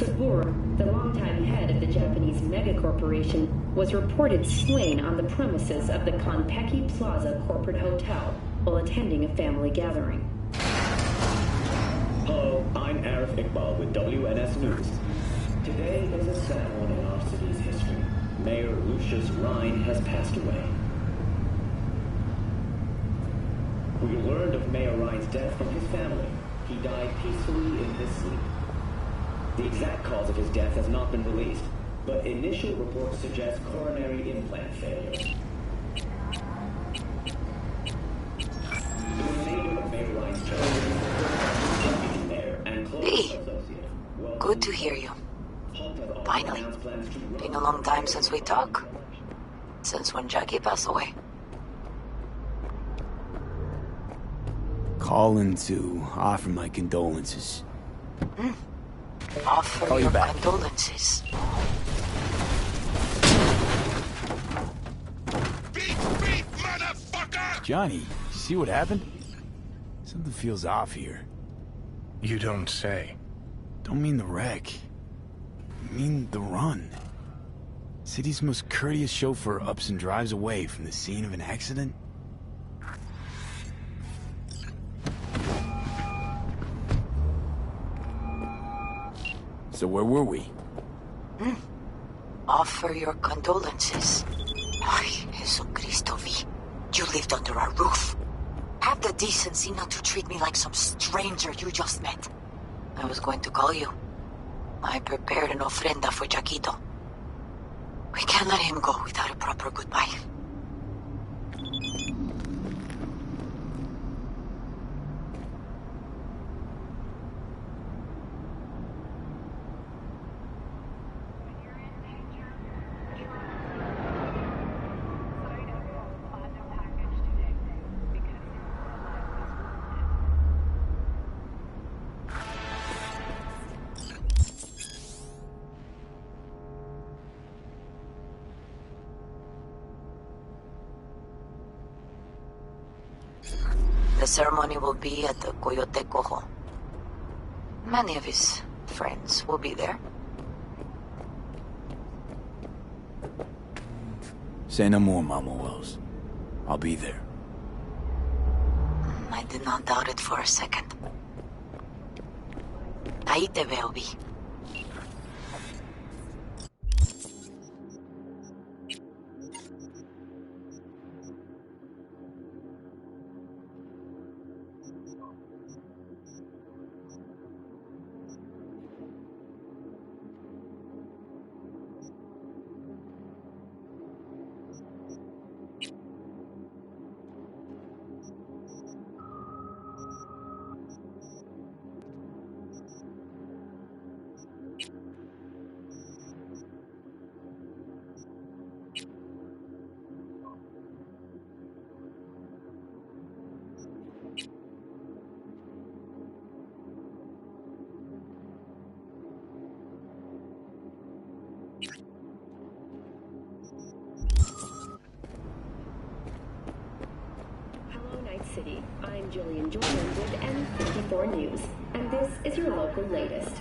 Saburo, the longtime head of the Japanese megacorporation, was reported slain on the premises of the Konpeki Plaza corporate hotel while attending a family gathering. Hello, I'm Arif Iqbal with WNS News. Today is a sad one in our city's history. Mayor Lucius Rhine has passed away. We learned of Mayor Rhine's death from his family. He died peacefully in his sleep. The exact cause of his death has not been released, but initial reports suggest coronary implant failure. The remainder of Mayor Rhine's term mayor and close associate. Good to hear you. Finally. Been a long time since we talked. Since when Jackie passed away. Calling to offer my condolences. Offer Call you your back. condolences. Beep, beep, motherfucker! Johnny, see what happened? Something feels off here. You don't say. Don't mean the wreck. I mean the run. City's most courteous chauffeur ups and drives away from the scene of an accident. So where were we? Offer your condolences. Ay, Jesucristo V. You lived under our roof. Have the decency not to treat me like some stranger you just met. I was going to call you. I prepared an ofrenda for Jaquito. We can't let him go without a proper goodbye. The ceremony will be at the Coyote Cojo. Many of his friends will be there. Say no more, Mama Wells. I'll be there. I did not doubt it for a second. Ahí te veo, Vi. City. I'm Jillian Jordan with N54 News, and this is your local latest.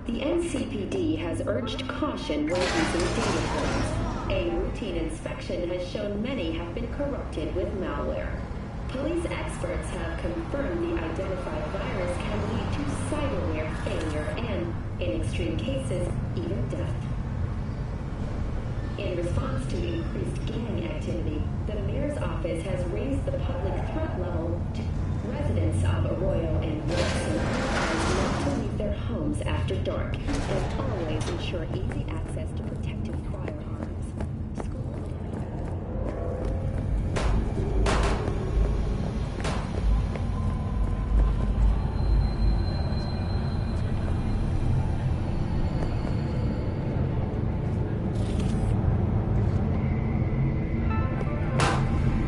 The NCPD has urged caution when using data phones. A routine inspection has shown many have been corrupted with malware. Police experts have confirmed the identified virus can lead to cyberware failure and, in extreme cases, even death. In response to increased gang activity, the mayor's office has raised the public threat level to residents of Arroyo and Wilson not to leave their homes after dark and always ensure easy access to protected firearms.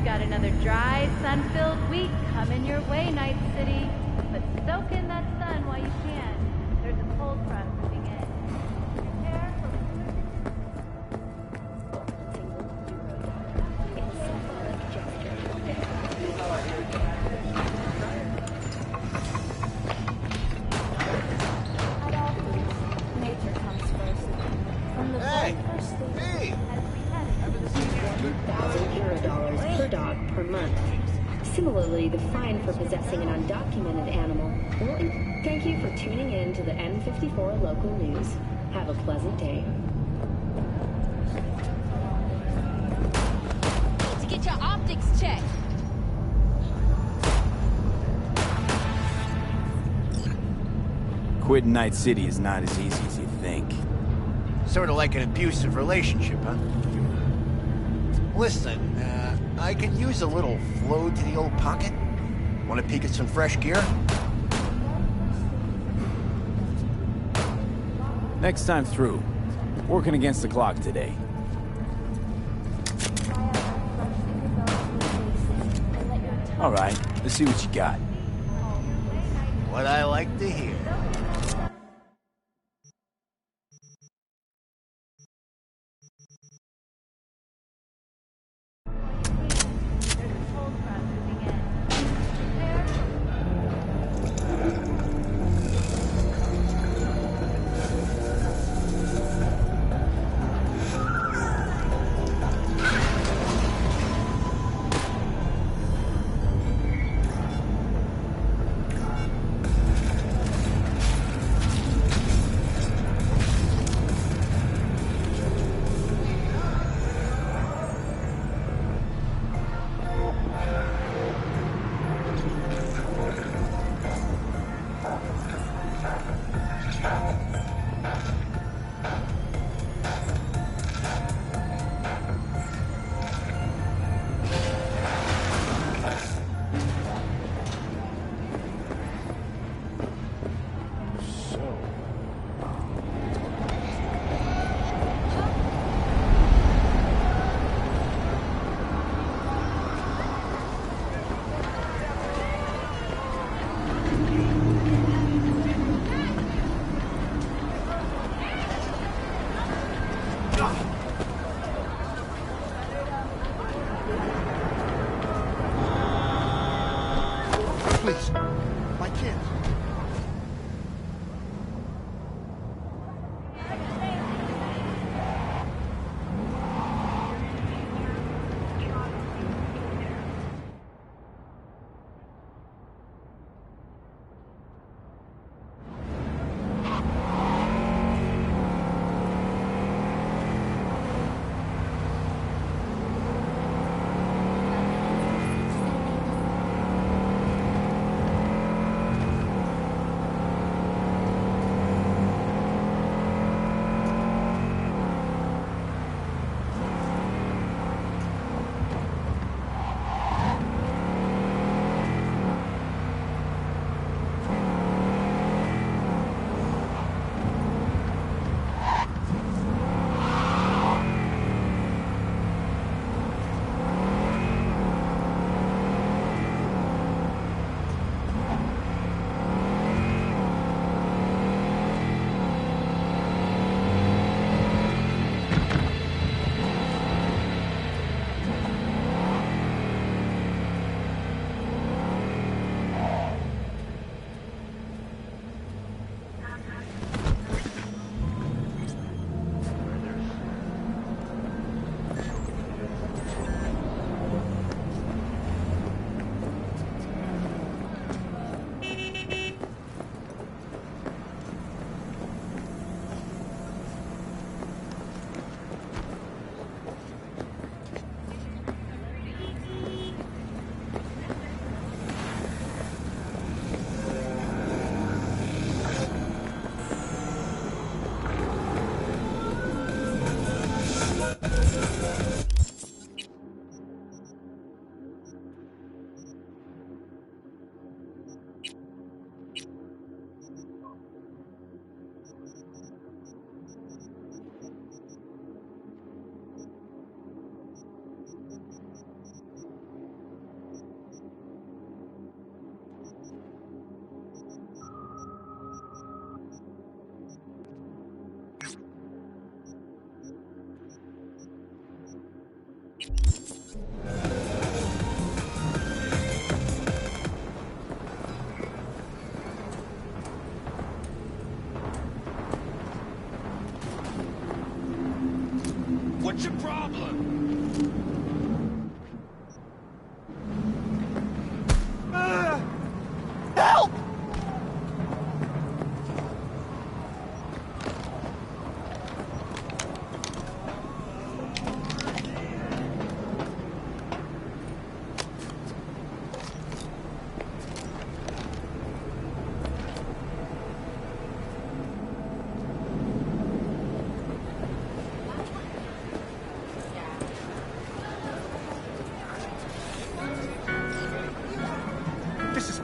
Got another dry, sun-filled week coming your way, Night City. But soak in that sun while you can. There's a cold front moving in. Prepare for Similarly, the fine for possessing an undocumented animal will... Thank you for tuning in to the N54 local news. Have a pleasant day. Need to get your optics checked. Quitting Night City is not as easy as you think. Sort of like an abusive relationship, huh? Listen, I could use a little flow to the old pocket. Want to peek at some fresh gear? Next time through. Working against the clock today. All right, let's see what you got. What I like to hear. Please, my kids.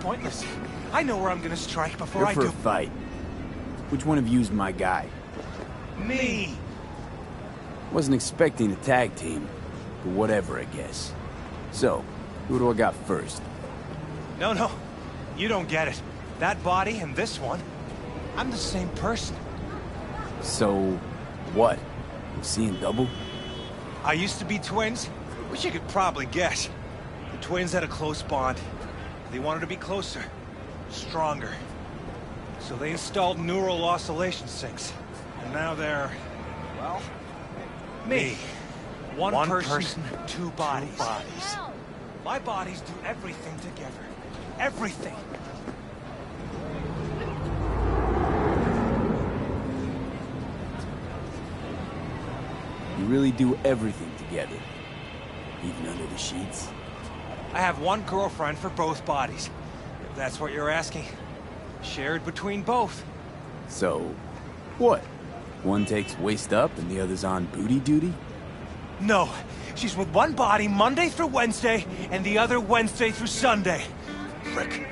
pointless. I know where I'm gonna strike before You're I for do. a fight. Which one of you's my guy? Me! Wasn't expecting a tag team, but whatever, I guess. So, who do I got first? No. You don't get it. That body and this one, I'm the same person. So, what? Seeing double? I used to be twins, which you could probably guess. The twins had a close bond. They wanted to be closer, stronger. So they installed neural oscillation sinks. And now they're, well, me. One person, two bodies. My bodies do everything together. Everything. You really do everything together. Even under the sheets? I have one girlfriend for both bodies, if that's what you're asking. Shared between both. So, what? One takes waist up and the other's on booty duty? No, she's with one body Monday through Wednesday, and the other Wednesday through Sunday. Frick.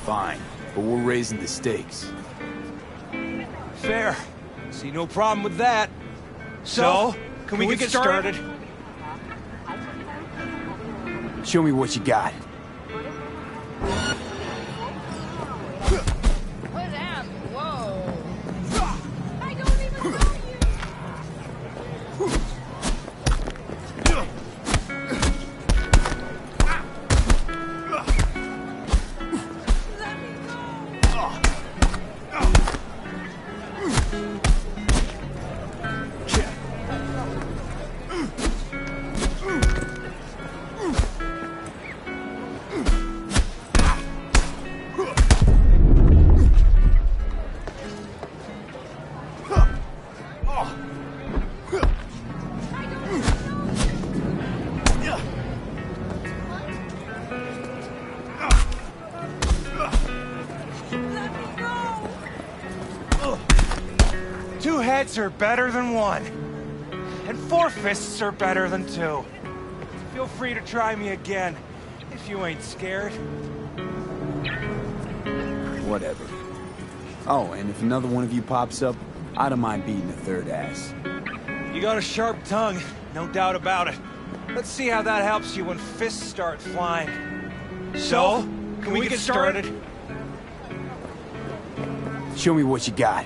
Fine, but we're raising the stakes. Fair. See no problem with that. So, can we get started? Show me what you got. Put down. Whoa. I don't even know Two heads are better than one. And four fists are better than two. Feel free to try me again, if you ain't scared. Whatever. Oh, and if another one of you pops up, I don't mind beating a third ass. You got a sharp tongue, no doubt about it. Let's see how that helps you when fists start flying. So, can we get started? Show me what you got.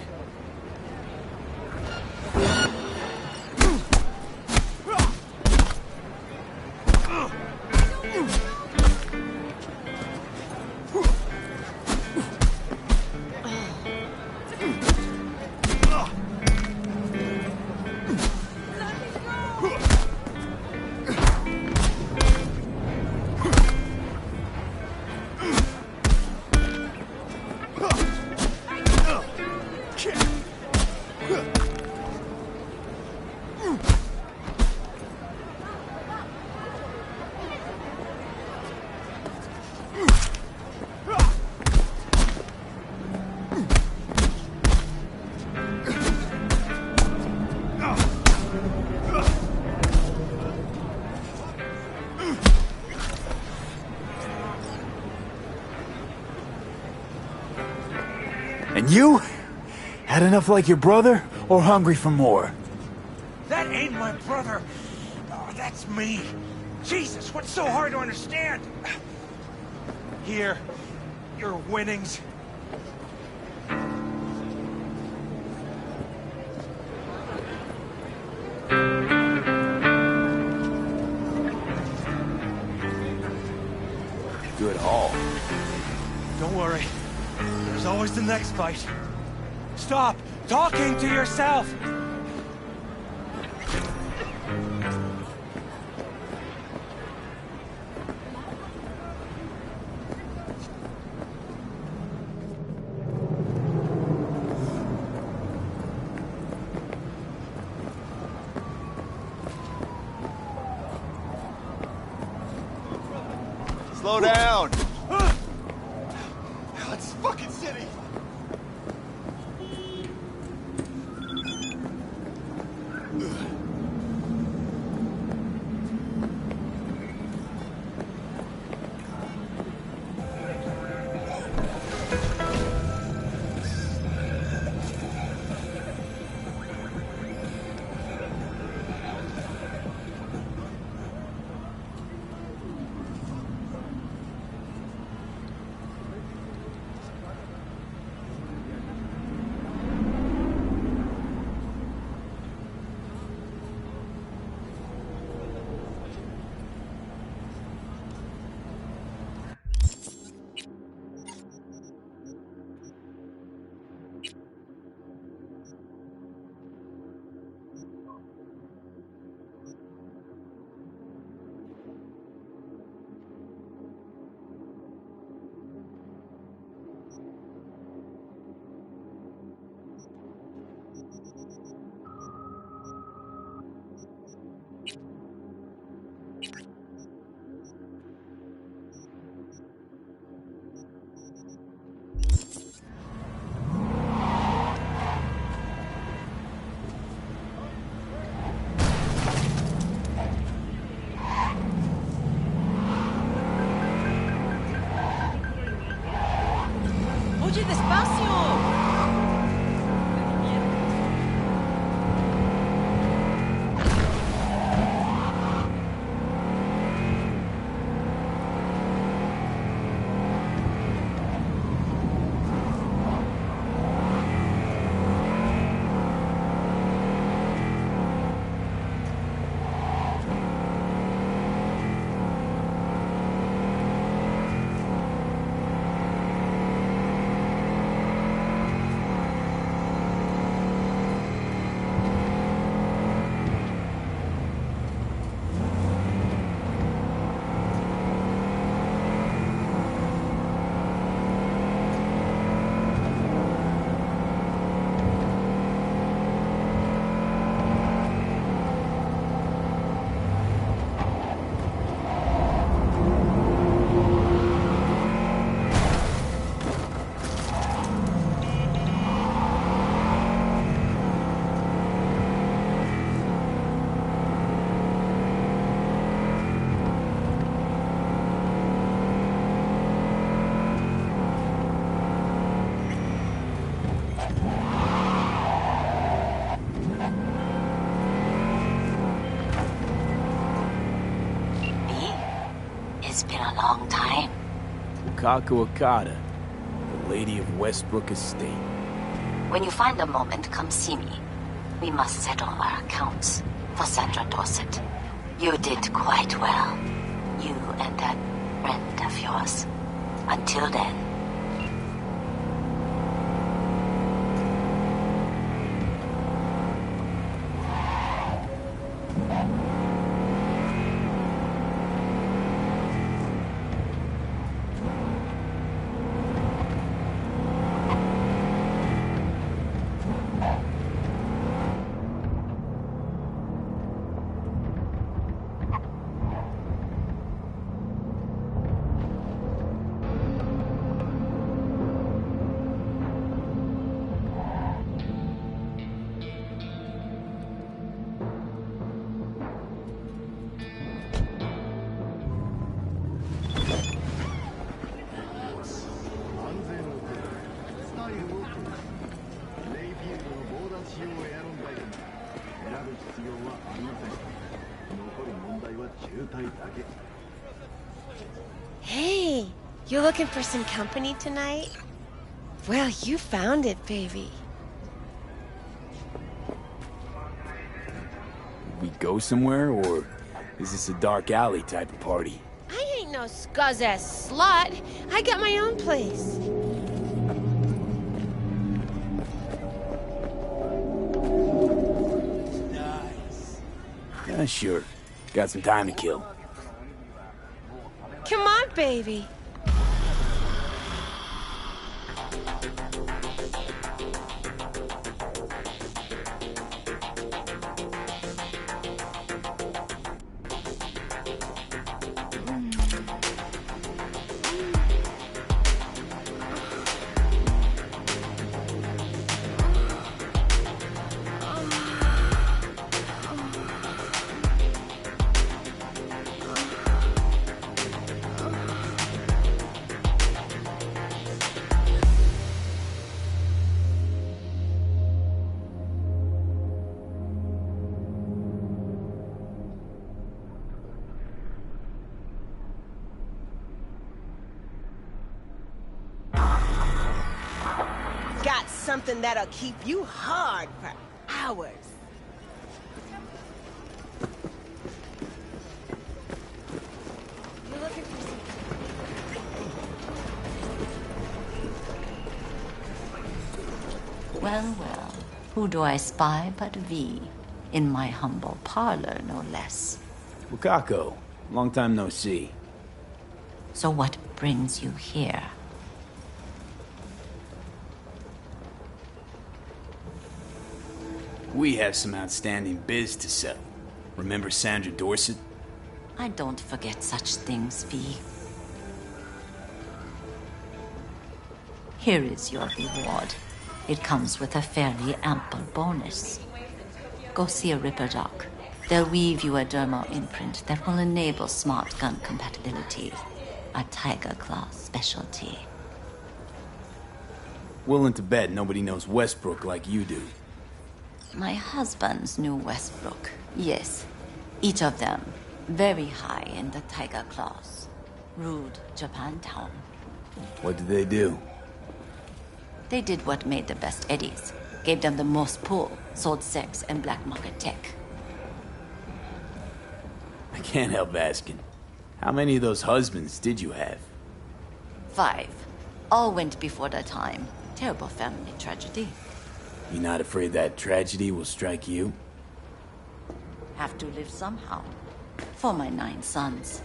And you? Had enough like your brother, or hungry for more? That ain't my brother. Oh, that's me. Jesus, what's so hard to understand? Here, your winnings. Good haul. Don't worry. There's always the next fight. Stop talking to yourself! Slow down! Let's fucking city! in a long time. Wakako Okada, the Lady of Westbrook Estate. When you find a moment, come see me. We must settle our accounts for Sandra Dorset. You did quite well. You and that friend of yours. Until then. Hey, you looking for some company tonight? Well, you found it, baby. We go somewhere, or is this a dark alley type of party? I ain't no scuzz-ass slut. I got my own place. Nice. Yeah, sure. Got some time to kill. Come on, baby. Got something that'll keep you hard for hours. You looking for something? Well, well. Who do I spy but V? In my humble parlor, no less. Wakako, long time no see. So what brings you here? We have some outstanding biz to settle. Remember Sandra Dorset? I don't forget such things, V. Here is your reward. It comes with a fairly ample bonus. Go see a Ripper Doc. They'll weave you a dermal imprint that will enable smart gun compatibility. A Tiger Claw specialty. Willing to bet nobody knows Westbrook like you do. My husbands knew Westbrook, yes. Each of them very high in the Tiger Claws. Ruled Japantown. What did they do? They did what made the best eddies. Gave them the most pull, sold sex and black market tech. I can't help asking. How many of those husbands did you have? 5. All went before their time. Terrible family tragedy. You not afraid that tragedy will strike you? Have to live somehow. For my 9 sons.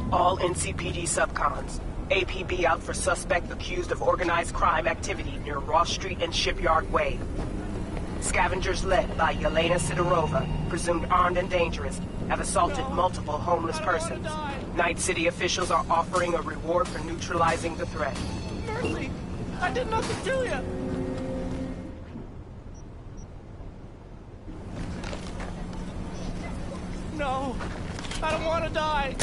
All NCPD subcons. APB out for suspect accused of organized crime activity near Ross Street and Shipyard Way. Scavengers led by Yelena Sidorova, presumed armed and dangerous, have assaulted multiple homeless persons. Night City officials are offering a reward for neutralizing the threat. Mercy! I did nothing to you! No! I don't want to die!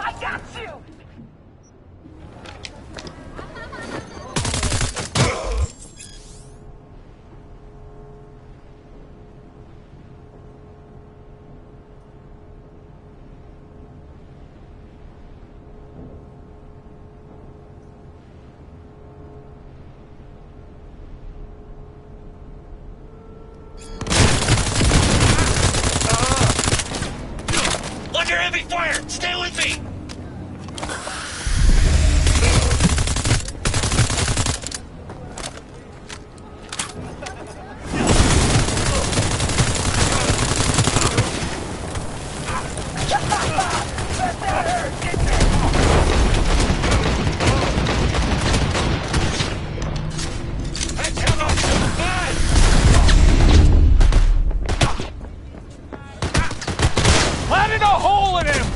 I got you! Under heavy fire! Stay with me! Planted a hole in him!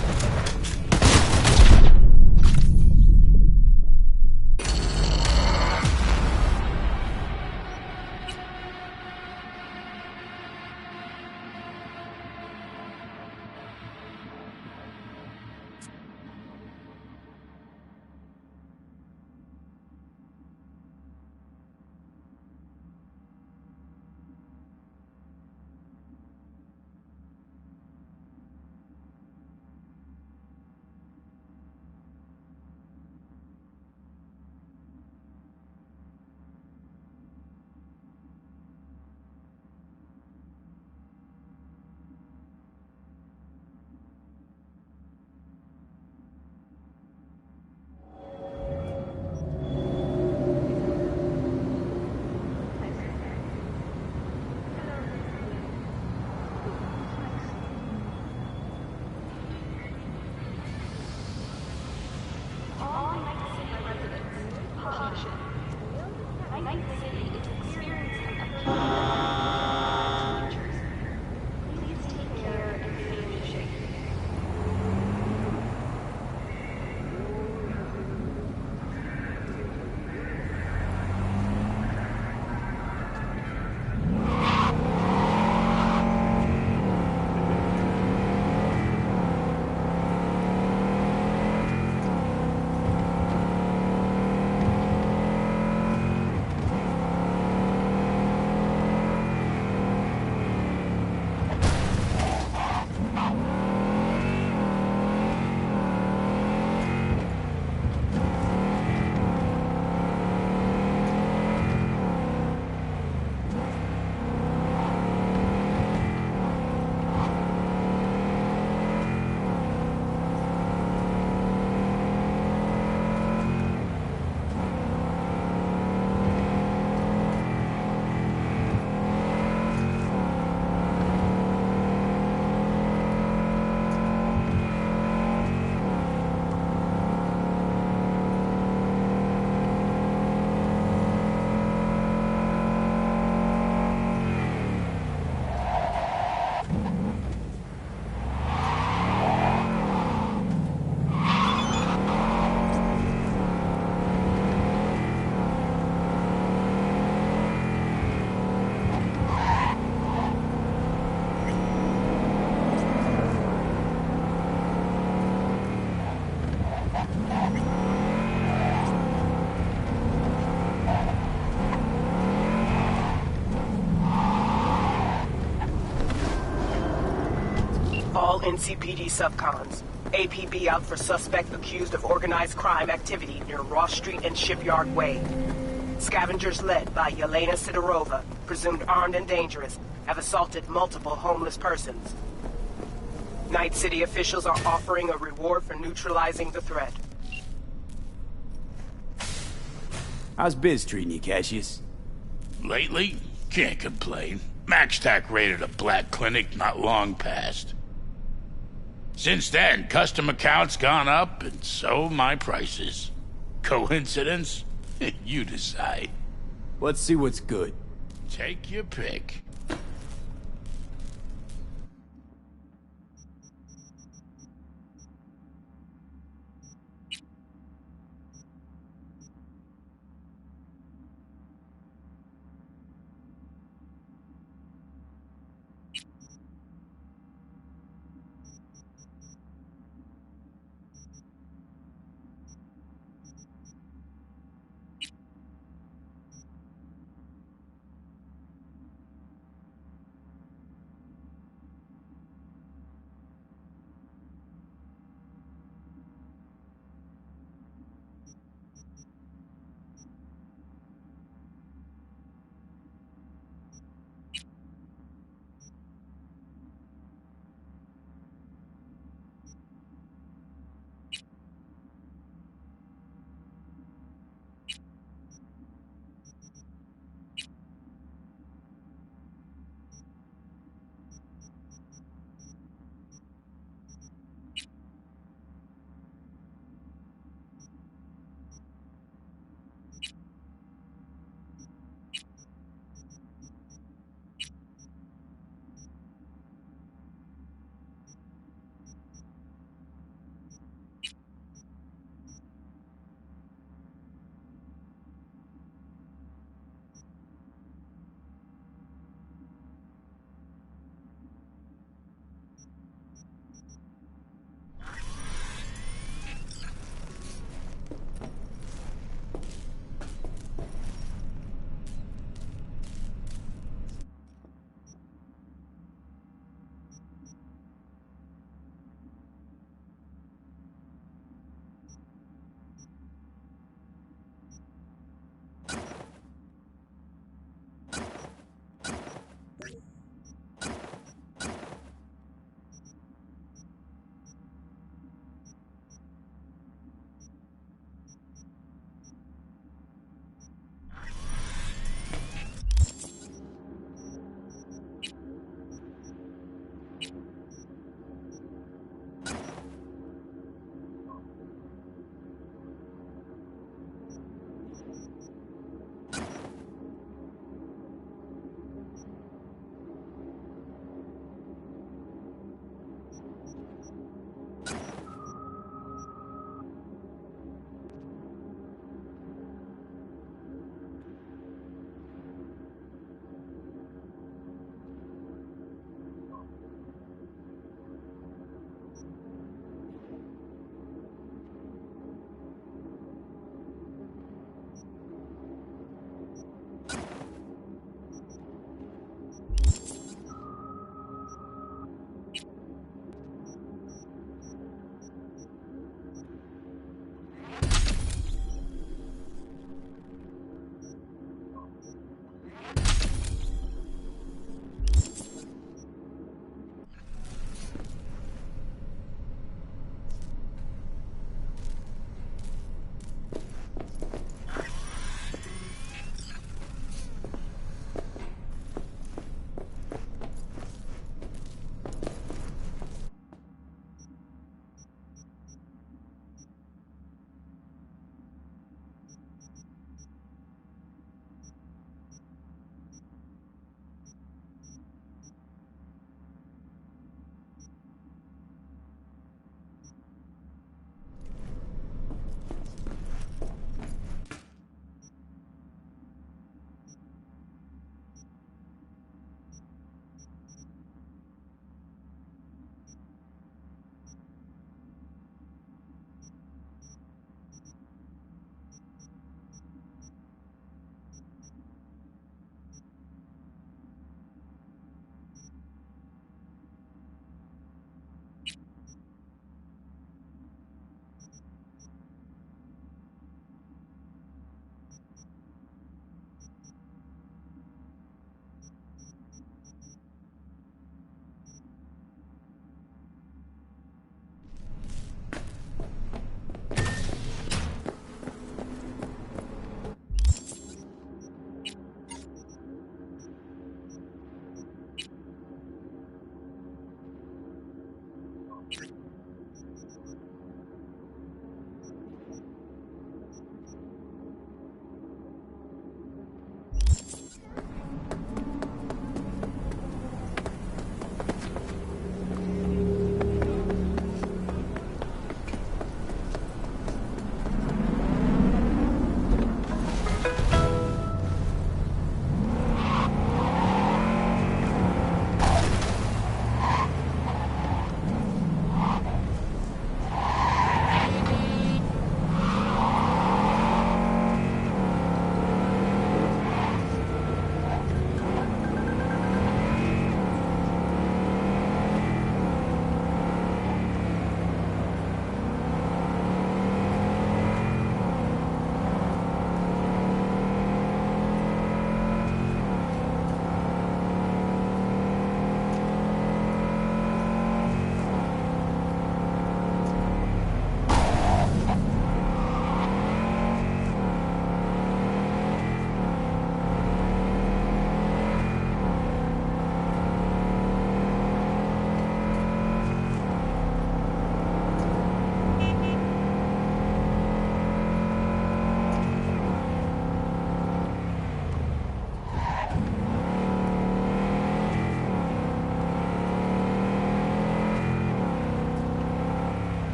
All NCPD subcons. APB out for suspect accused of organized crime activity near Ross Street and Shipyard Way. Scavengers led by Yelena Sidorova, presumed armed and dangerous, have assaulted multiple homeless persons. Night City officials are offering a reward for neutralizing the threat. How's biz treating you, Cassius? Lately, can't complain. MaxTac raided a black clinic not long past. Since then, custom accounts gone up, and so my prices. Coincidence? You decide. Let's see what's good. Take your pick.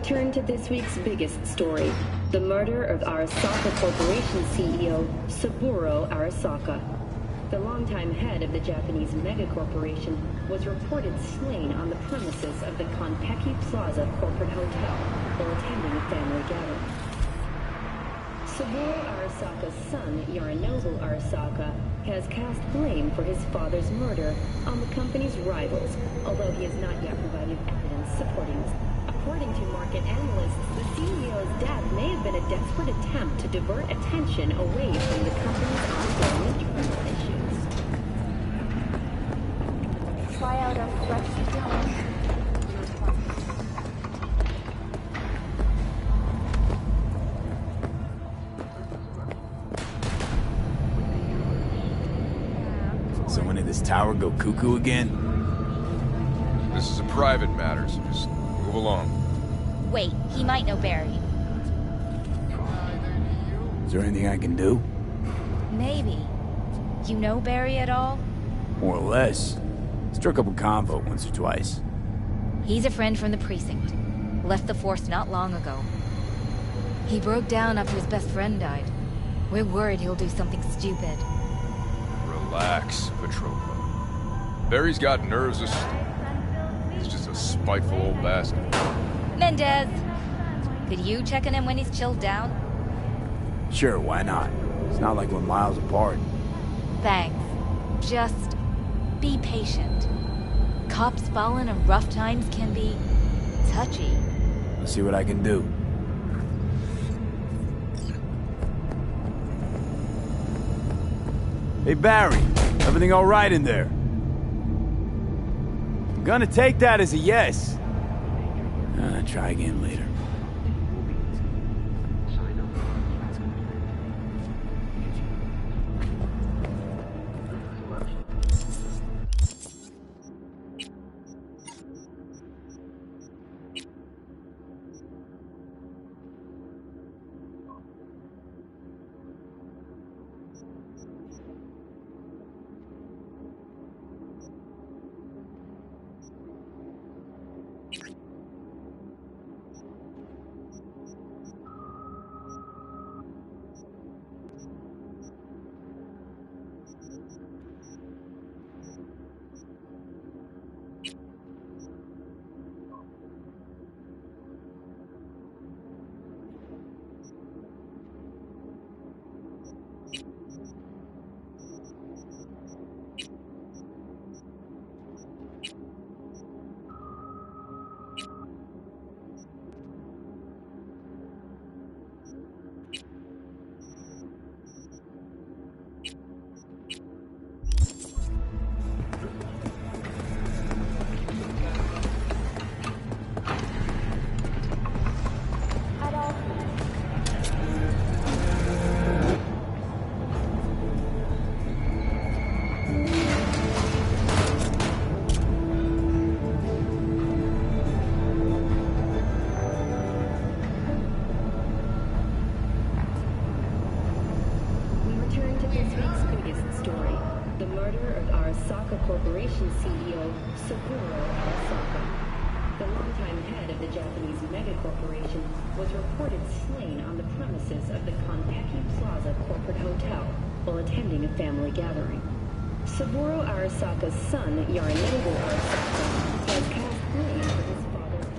return to this week's biggest story, the murder of Arasaka Corporation CEO Saburo Arasaka. The longtime head of the Japanese megacorporation was reported slain on the premises of the Konpeki Plaza corporate hotel while attending a family gathering. Saburo Arasaka's son, Yorinobu Arasaka, has cast blame for his father's murder on the company's rivals, although he has not yet provided evidence supporting this. According to market analysts, the CEO's death may have been a desperate attempt to divert attention away from the company's ongoing internal issues. Try out our flexi dome. Someone in this tower go cuckoo again? This is a private matter, so just move along. Wait, he might know Barry. Is there anything I can do? Maybe. You know Barry at all? More or less. Struck up a convo once or twice. He's a friend from the precinct. Left the force not long ago. He broke down after his best friend died. We're worried he'll do something stupid. Relax, Petrova. Barry's got nerves of stone. He's just a spiteful old bastard. Mendez! Could you check on him when he's chilled down? Sure, why not? It's not like we're miles apart. Thanks. Just be patient. Cops falling in rough times can be touchy. I'll see what I can do. Hey, Barry. Everything all right in there? I'm gonna take that as a yes. Try again later. Corporation CEO Saburo Arasaka. The longtime head of the Japanese megacorporation was reported slain on the premises of the Konpeki Plaza corporate hotel while attending a family gathering. Saburo Arasaka's son, Yorinobu Arasaka, has cast blame for his father's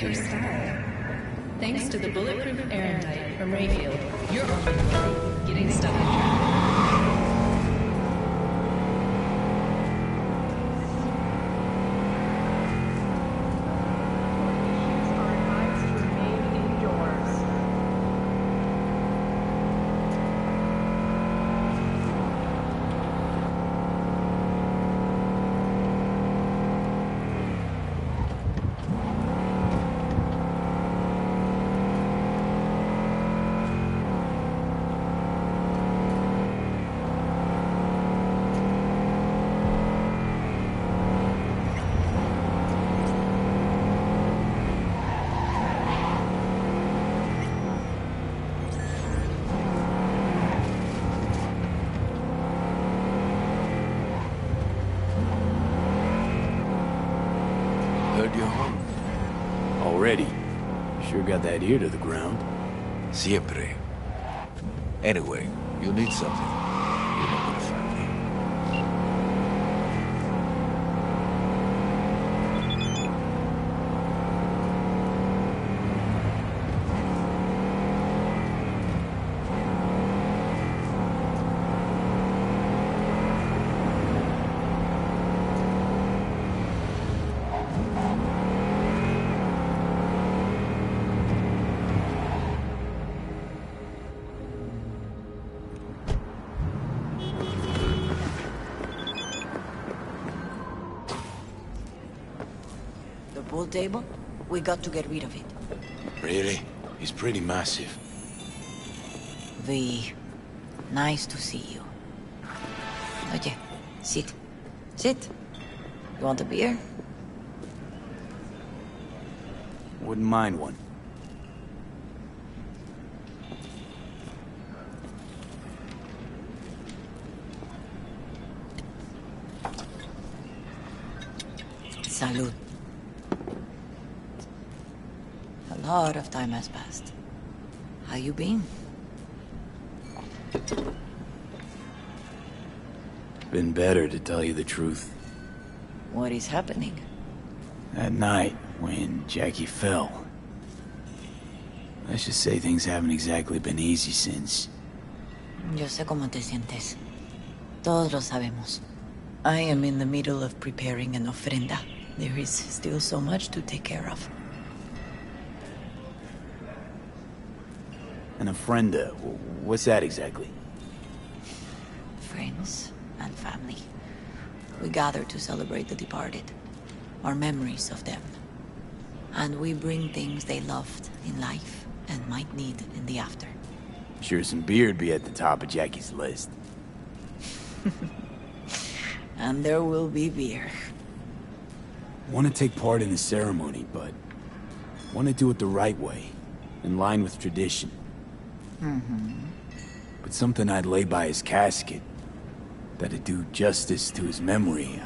your style. Thanks to the bulletproof airtight from Rayfield, you're on your way, getting stuck in traffic. Heard you're home. Already? Sure got that ear to the ground. Siempre. Anyway, you need something. You know where to find me. Pool table? We got to get rid of it. Really? He's pretty massive. V, nice to see you. Oye, sit. Sit. You want a beer? Wouldn't mind one. Salud. A lot of time has passed. How you been? Been better, to tell you the truth. What is happening? That night, when Jackie fell. Let's just say things haven't exactly been easy since. Yo sé cómo te sientes. Todos lo sabemos. I am in the middle of preparing an ofrenda. There is still so much to take care of. An ofrenda? What's that exactly? Friends and family. We gather to celebrate the departed. Our memories of them. And we bring things they loved in life and might need in the after. Sure some beer'd be at the top of Jackie's list. And there will be beer. Want to take part in the ceremony, but want to do it the right way, in line with tradition. But something I'd lay by his casket, that'd do justice to his memory.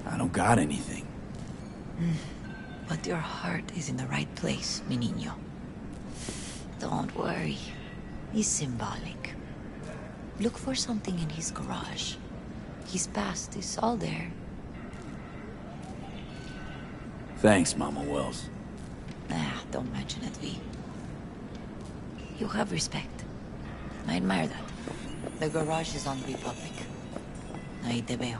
I don't got anything. But your heart is in the right place, mi niño. Don't worry. He's symbolic. Look for something in his garage. His past is all there. Thanks, Mama Wells. Don't mention it, V. You have respect. I admire that. The garage is on Republic. Ahí te veo.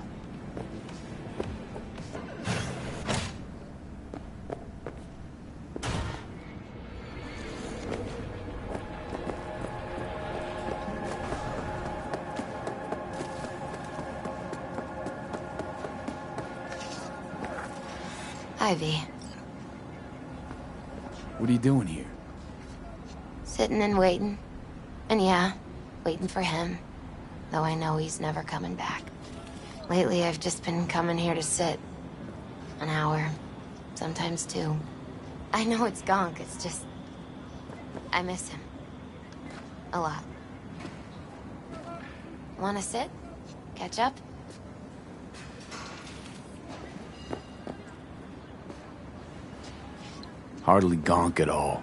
Ivy, What are you doing here? sitting and waiting. And yeah, waiting for him. Though I know he's never coming back. Lately, I've just been coming here to sit. An hour. Sometimes two. I know it's gunk, it's just... I miss him. A lot. Wanna sit? Catch up? Hardly gonk at all.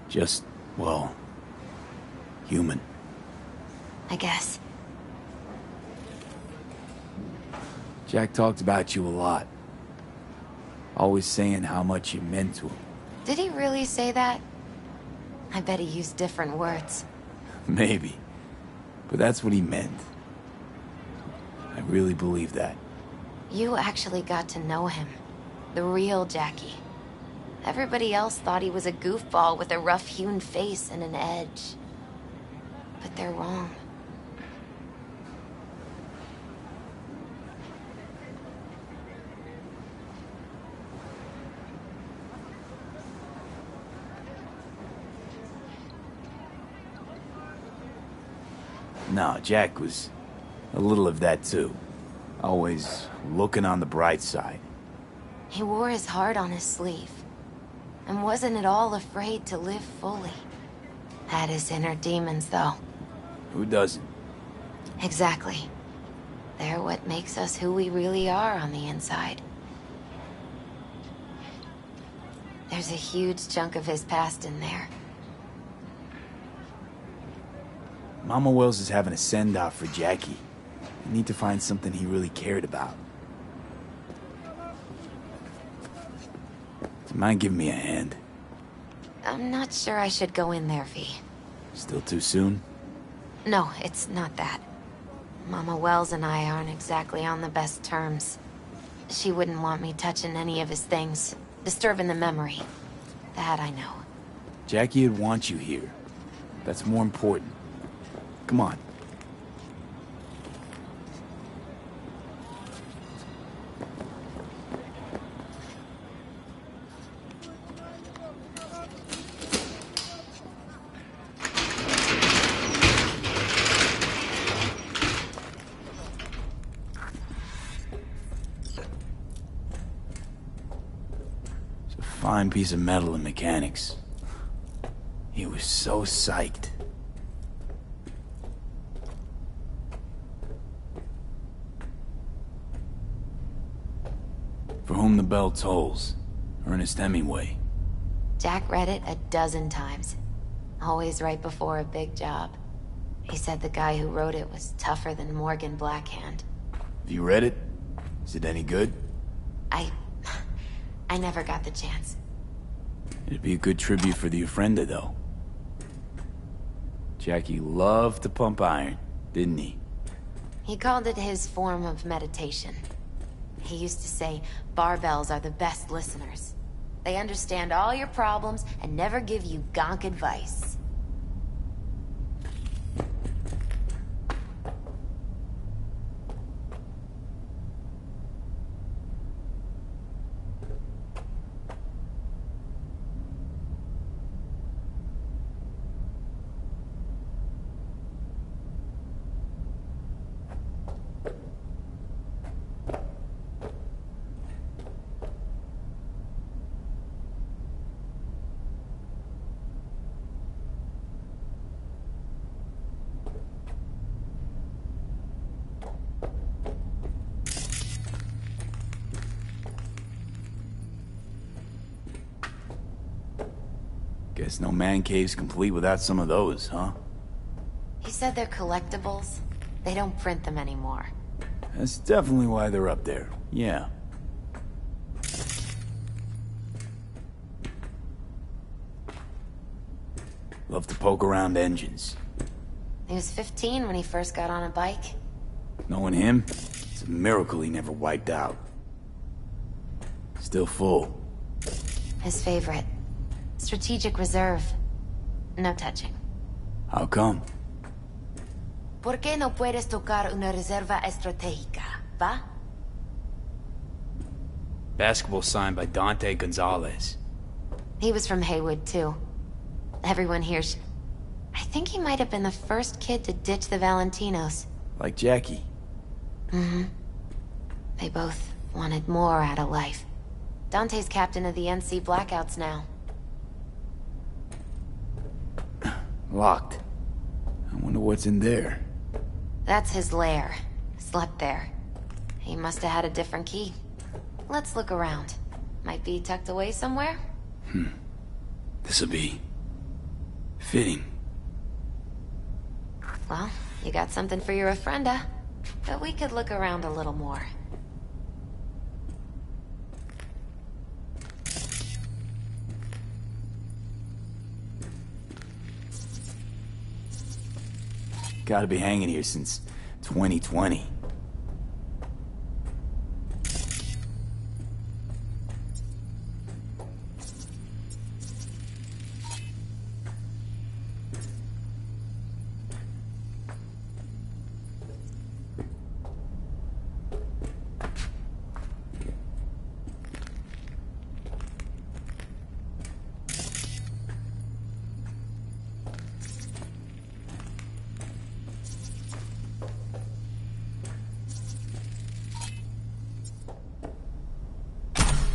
Just, well, human. I guess. Jack talked about you a lot. always saying how much you meant to him. Did he really say that? I bet he used different words. Maybe. But that's what he meant. I really believe that. You actually got to know him. The real Jackie. Everybody else thought he was a goofball with a rough-hewn face and an edge. But they're wrong. No, Jack was a little of that too. Always looking on the bright side. He wore his heart on his sleeve. And wasn't at all afraid to live fully. Had his inner demons, though. Who doesn't? Exactly. They're what makes us who we really are on the inside. There's a huge chunk of his past in there. Mama Wells is having a send-off for Jackie. I need to find something he really cared about. Do you mind giving me a hand? I'm not sure I should go in there, V. Still too soon? No, it's not that. Mama Wells and I aren't exactly on the best terms. She wouldn't want me touching any of his things, disturbing the memory. That I know. Jackie would want you here. That's more important. Come on. It's a fine piece of metal in mechanics. He was so psyched. For whom the bell tolls. Ernest Hemingway. Jack read it a dozen times. Always right before a big job. He said the guy who wrote it was tougher than Morgan Blackhand. Have you read it? Is it any good? I never got the chance. It'd be a good tribute for the Ofrenda, though. Jackie loved to pump iron, didn't he? He called it his form of meditation. He used to say, barbells are the best listeners. They understand all your problems and never give you gonk advice. Guess no man cave's complete without some of those, huh? He said they're collectibles. They don't print them anymore. That's definitely why they're up there, yeah. Love to poke around engines. He was 15 when he first got on a bike. Knowing him, it's a miracle he never wiped out. Still full. His favorite. Strategic reserve. No touching. How come? ¿Por qué no puedes tocar una reserva estratégica, va? Basketball signed by Dante Gonzalez. He was from Haywood, too. Everyone here I think he might have been the first kid to ditch the Valentinos. Like Jackie. Mm-hmm. They both wanted more out of life. Dante's captain of the NC Blackouts now. Locked. I wonder what's in there. That's his lair. Slept there. He must have had a different key. Let's look around. Might be tucked away somewhere? This'll be... fitting. Well, you got something for your Ofrenda. But we could look around a little more. Gotta be hanging here since 2020.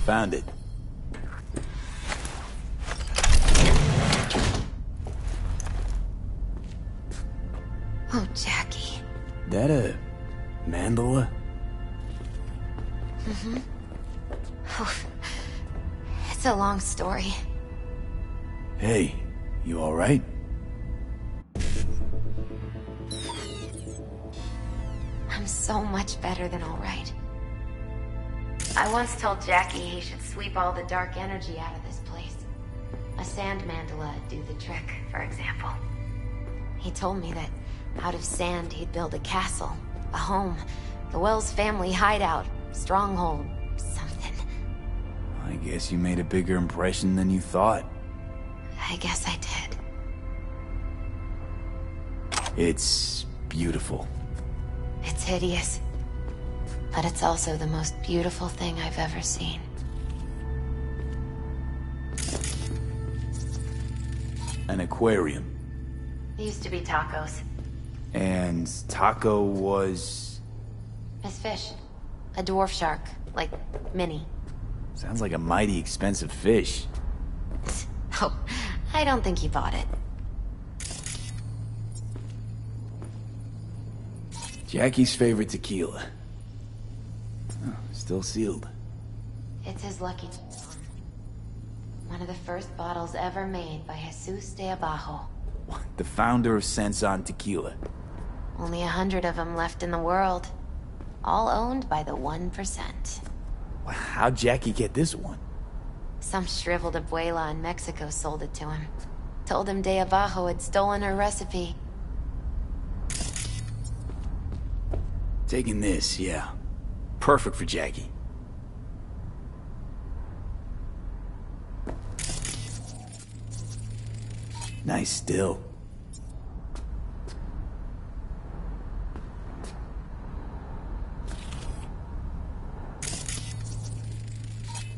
Found it. Oh, Jackie. That a mandala? Mm-hmm. Oh, it's a long story. Hey, you alright? I'm so much better than alright. I once told Jackie he should sweep all the dark energy out of this place. A sand mandala would do the trick, for example. He told me that out of sand he'd build a castle, a home, the Wells family hideout, stronghold, something. I guess you made a bigger impression than you thought. I guess I did. It's beautiful. It's hideous. But it's also the most beautiful thing I've ever seen. An aquarium. It used to be Taco's. And Taco was... His fish. A dwarf shark. Like, Minnie. Sounds like a mighty expensive fish. Oh, I don't think he bought it. Jackie's favorite tequila. Oh, still sealed. It's his lucky one of the first bottles ever made by Jesus de Abajo. The founder of Sensan Tequila. Only 100 of them left in the world. All owned by the 1%. How'd Jackie get this one? Some shriveled abuela in Mexico sold it to him. Told him de Abajo had stolen her recipe. Taking this, yeah. Perfect for Jackie. Nice still.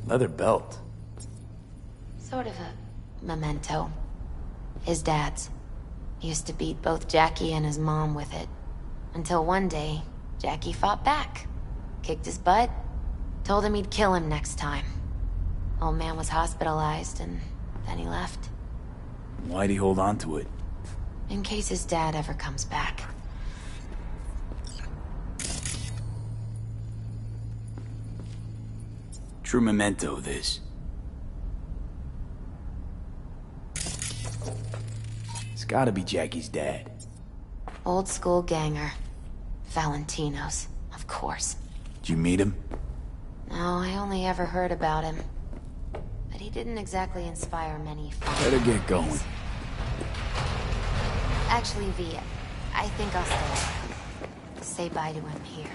Leather belt. Sort of a memento. His dad's. He used to beat both Jackie and his mom with it. Until one day, Jackie fought back. Kicked his butt. Told him he'd kill him next time. Old man was hospitalized, and then he left. Why'd he hold on to it? In case his dad ever comes back. True memento, this. It's gotta be Jackie's dad. Old school ganger. Valentino's, of course. Did you meet him? No, I only ever heard about him. But he didn't exactly inspire many fun. Better get going. Actually, V, I think I'll stay. Say bye to him here.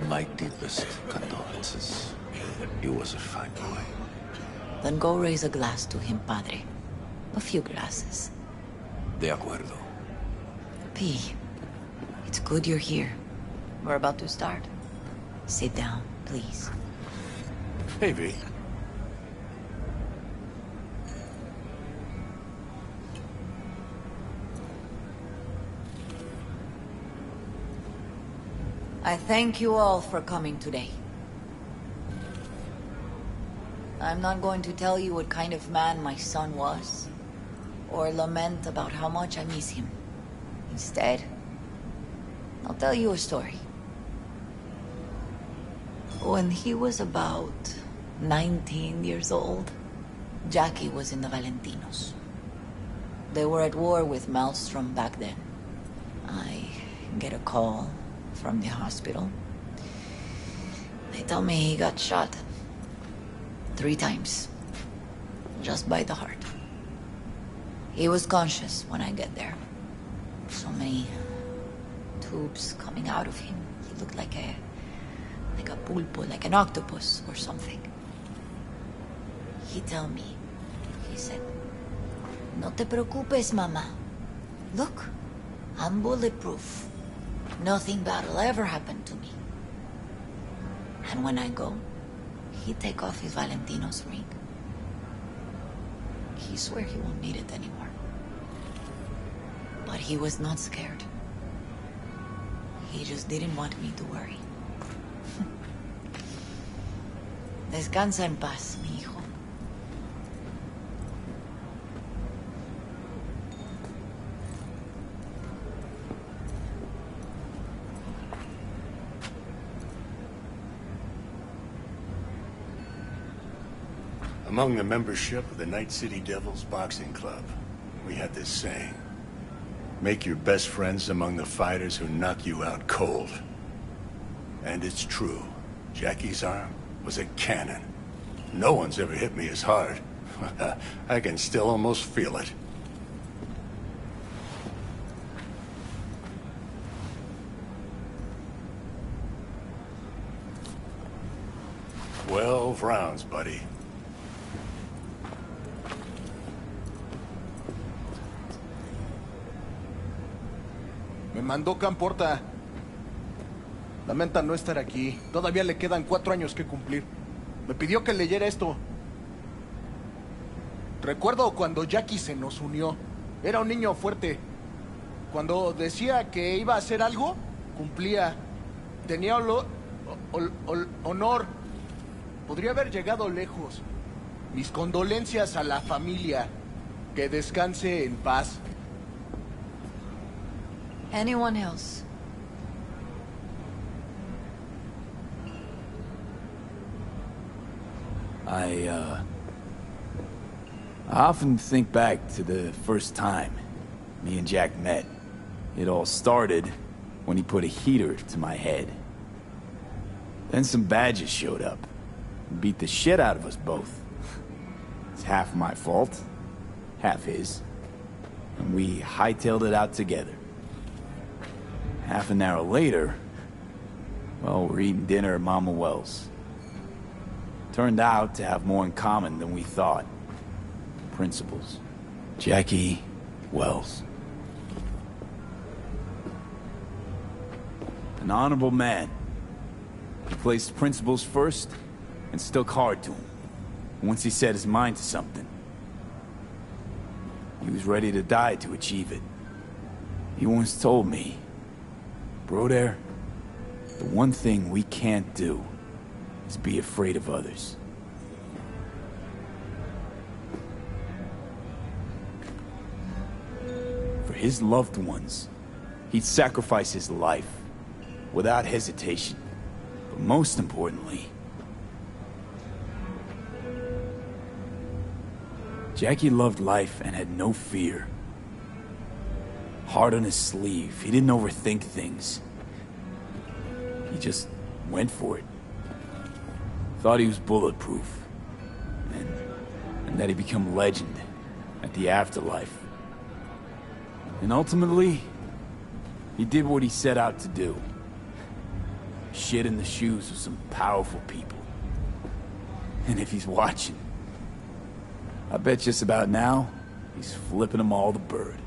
My deepest condolences. He was a fine boy. Then go raise a glass to him, Padre. A few glasses. De acuerdo. P, it's good you're here. We're about to start. Sit down, please. Hey, V. I thank you all for coming today. I'm not going to tell you what kind of man my son was, or lament about how much I miss him. Instead, I'll tell you a story. When he was about 19 years old, Jackie was in the Valentinos. They were at war with Maelstrom back then. I get a call from the hospital. They tell me he got shot 3 times, just by the heart. He was conscious when I get there. So many tubes coming out of him. He looked like a pulpo, like an octopus or something. He tell me, he said, "No te preocupes, mama. Look, I'm bulletproof. Nothing bad will ever happen to me." And when I go, he take off his Valentino's ring. He swear he won't need it anymore. But he was not scared. He just didn't want me to worry. Descansa en paz, mi hijo. Among the membership of the Night City Devils Boxing Club, we had this saying: make your best friends among the fighters who knock you out cold. And it's true. Jackie's arm was a cannon. No one's ever hit me as hard. I can still almost feel it. "12 rounds, buddy." Me mandó Camporta. Lamenta no estar aquí. Todavía le quedan 4 años que cumplir. Me pidió que leyera esto. Recuerdo cuando Jackie se nos unió. Era un niño fuerte. Cuando decía que iba a hacer algo, cumplía. Tenía honor. Podría haber llegado lejos. Mis condolencias a la familia. Que descanse en paz. Anyone else? I often think back to the first time me and Jack met. It all started when he put a heater to my head. Then some badges showed up and beat the shit out of us both. It's half my fault, half his. And we hightailed it out together. Half an hour later, well, we're eating dinner at Mama Wells. Turned out to have more in common than we thought. Principles. Jackie Wells. An honorable man. He placed principles first and stuck hard to him. Once he set his mind to something, he was ready to die to achieve it. He once told me, "Bro there, the one thing we can't do is be afraid of others." For his loved ones, he'd sacrifice his life without hesitation. But most importantly, Jackie loved life and had no fear. Heart on his sleeve, he didn't overthink things. He just went for it. Thought he was bulletproof. And that he'd become legend at the afterlife. And ultimately, he did what he set out to do. Shit in the shoes of some powerful people. And if he's watching, I bet just about now, he's flipping them all the bird.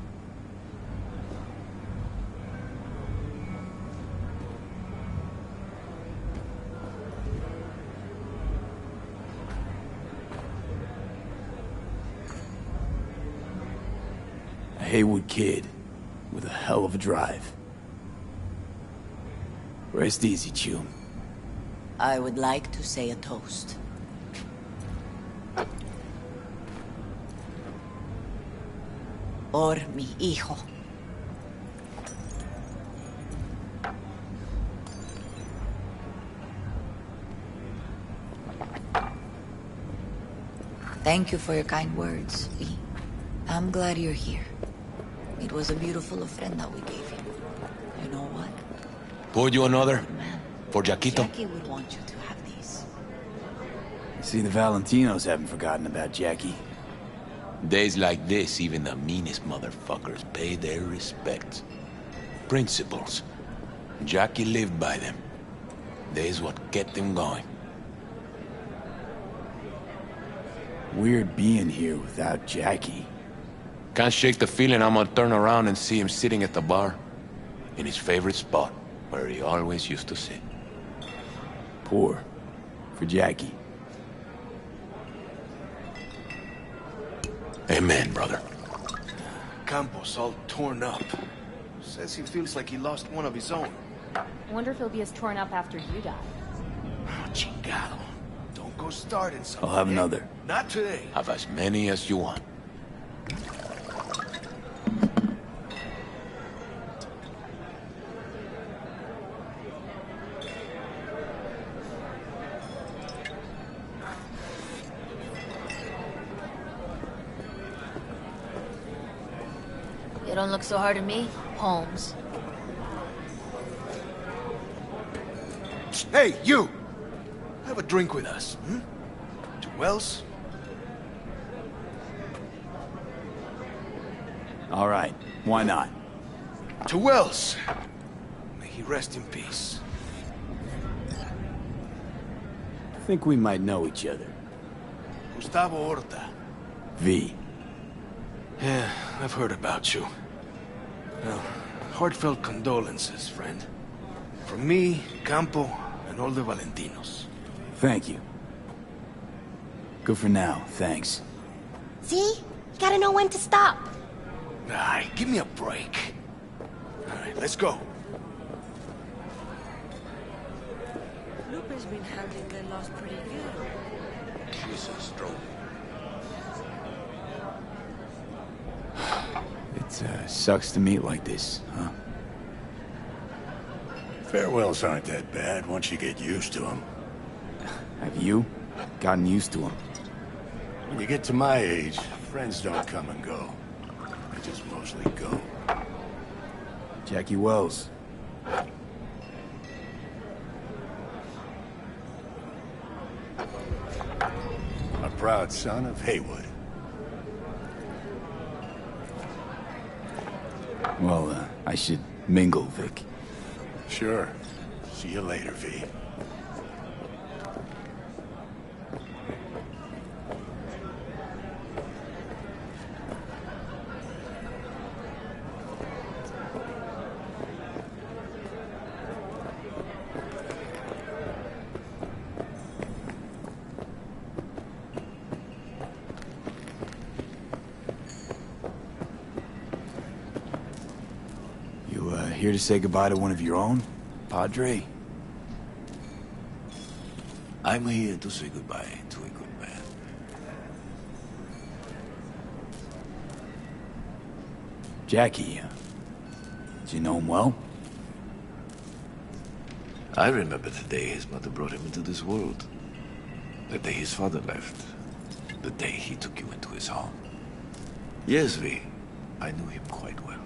A Haywood kid with a hell of a drive. Rest easy, Chum. I would like to say a toast. Por mi hijo. Thank you for your kind words, V. I'm glad you're here. It was a beautiful ofrenda we gave you. You know Pour you another? For Jaquito? Jackie would want you to have these. You see, the Valentinos haven't forgotten about Jackie. Days like this, even the meanest motherfuckers pay their respects. Principles. Jackie lived by them. They's what kept him going. Weird being here without Jackie. Can't shake the feeling I'm gonna turn around and see him sitting at the bar. In his favorite spot, where he always used to sit. Poor. For Jackie. Amen, brother. Campos all torn up. Says he feels like he lost one of his own. I wonder if he'll be as torn up after you die. Oh, chingado. Don't go starting something. I'll have another. Not today. Have as many as you want. You don't look so hard at me, Holmes. Hey, you! Have a drink with us, hmm? To Wells? All right, why not? To Wells! May he rest in peace. I think we might know each other. Gustavo Horta. V. Yeah, I've heard about you. Well, heartfelt condolences, friend. From me, Campo, and all the Valentinos. Thank you. Good for now, thanks. See? You gotta know when to stop. Ay, give me a break. All right, let's go. Lupe's been handling their loss pretty good. She's so strong. It sucks to meet like this, huh? Farewells aren't that bad once you get used to them. Have you gotten used to them? When you get to my age, friends don't come and go. They just mostly go. Jackie Wells. A proud son of Haywood. Well, I should mingle, Vic. Sure. See you later, V. Here to say goodbye to one of your own, Padre? I'm here to say goodbye to a good man. Jackie, do you know him well? I remember the day his mother brought him into this world. The day his father left. The day he took you into his home. Yes, V. I knew him quite well.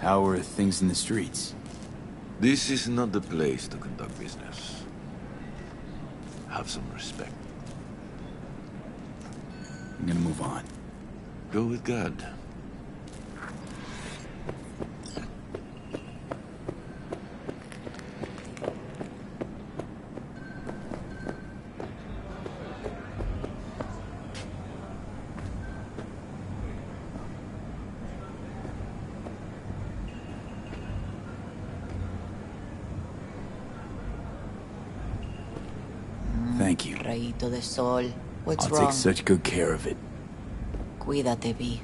How are things in the streets? This is not the place to conduct business. Have some respect. I'm gonna move on. Go with God. Thank you. Rayito de sol. What's I'll wrong? take such good care of it. Cuídate, V.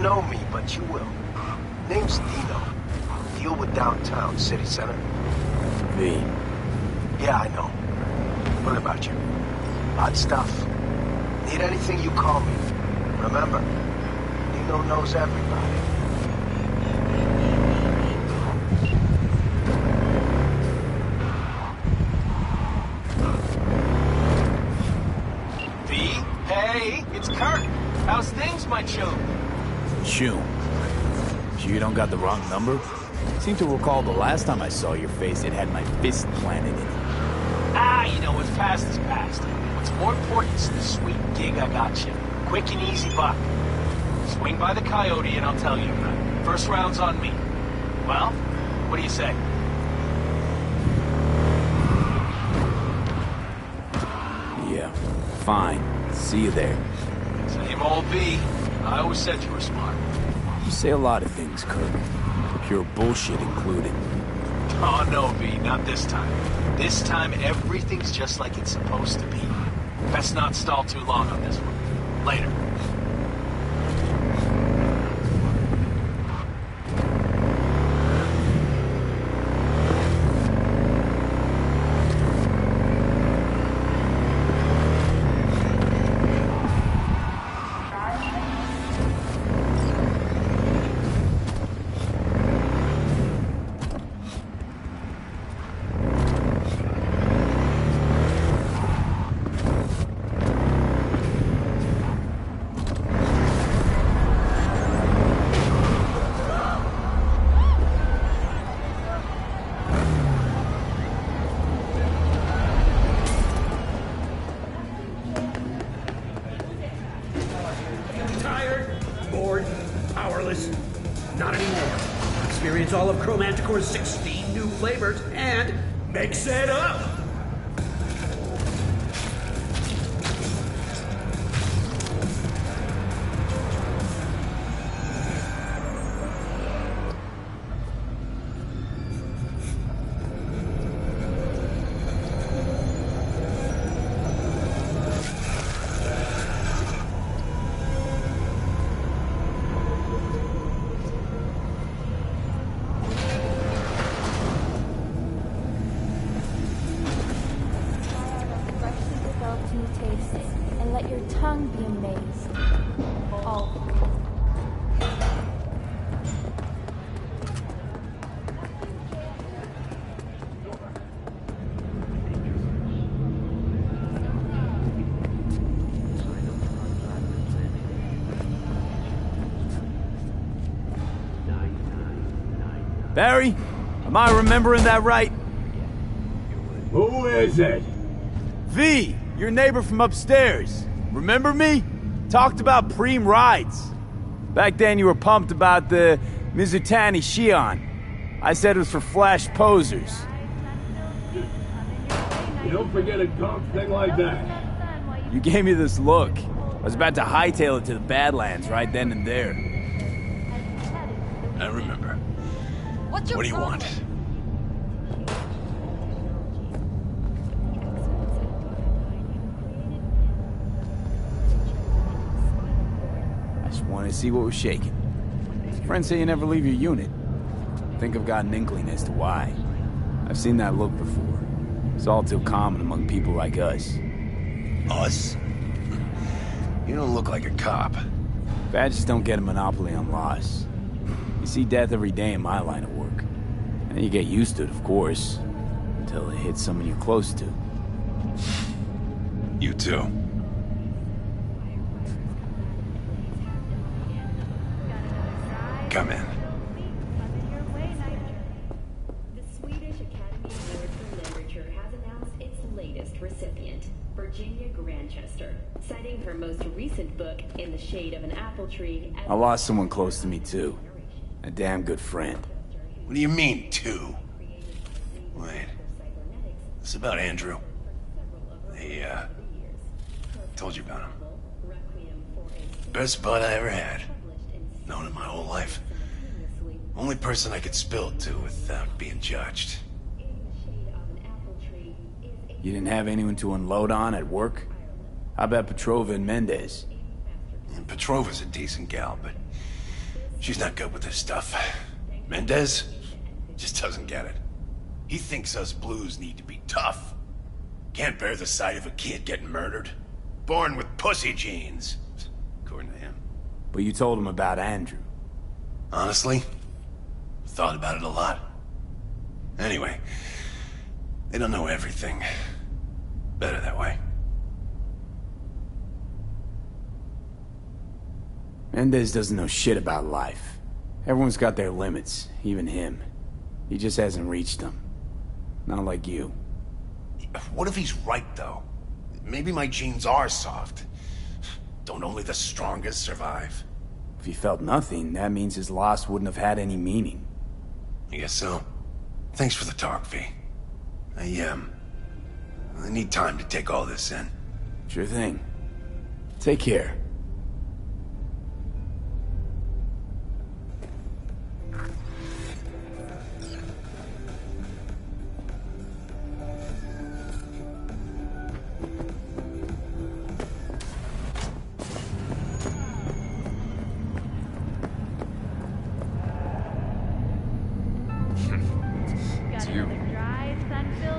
don't know me, but you will. Name's Dino. Deal with downtown, city center. V. Yeah, I know. What about you? Odd stuff. Need anything, you call me. Remember, Dino knows everybody. V? Hey, it's Kurt. How's things, my chum? Sure you don't got the wrong number? Seem to recall the last time I saw your face, it had my fist planted in it. You know, what's past is past. What's more important is the sweet gig I got you. Quick and easy buck. Swing by the Coyote and I'll tell you about it. First round's on me. Well, what do you say? Yeah, fine. See you there. Same old V. I always said you were smart. You say a lot of things, Kirk. Pure bullshit included. Oh, no, V. Not this time. This time, everything's just like it's supposed to be. Best not stall too long on this one. Later. All of Chromanticore's 16 new flavors and mix it up! And let your tongue be amazed. All. Barry, am I remembering that right? Who is it? V, your neighbor from upstairs. Remember me? Talked about preem rides. Back then you were pumped about the Mizutani Shion. I said it was for flash posers. You don't forget a comp thing like that. You gave me this look. I was about to hightail it to the Badlands right then and there. I remember. What do you want? I just wanted to see what was shaking. Friends say you never leave your unit. I think I've got an inkling as to why. I've seen that look before. It's all too common among people like us. Us? You don't look like a cop. Badges don't get a monopoly on loss. You see death every day in my line of work. And you get used to it, of course, until it hits someone you're close to. You too. Come in. The Swedish Academy Award for Literature has announced its latest recipient, Virginia Grantchester, citing her most recent book, In the Shade of an Apple Tree. I lost someone close to me, too. A damn good friend. What do you mean, two? Wait. This about Andrew? They, told you about him. Best bud I ever had. Known him my whole life. Only person I could spill it to without being judged. You didn't have anyone to unload on at work? How about Petrova and Mendez? And Petrova's a decent gal, but She's not good with this stuff. Mendez just doesn't get it. He thinks us blues need to be tough. Can't bear the sight of a kid getting murdered. Born with pussy genes, according to him. But you told him about Andrew. Honestly, thought about it a lot. Anyway, they don't know everything. Better that way. Mendez doesn't know shit about life. Everyone's got their limits, even him. He just hasn't reached them. Not like you. What if he's right, though? Maybe my genes are soft. Don't only the strongest survive? If he felt nothing, that means his loss wouldn't have had any meaning. I guess so. Thanks for the talk, V. I need time to take all this in. Sure thing. Take care.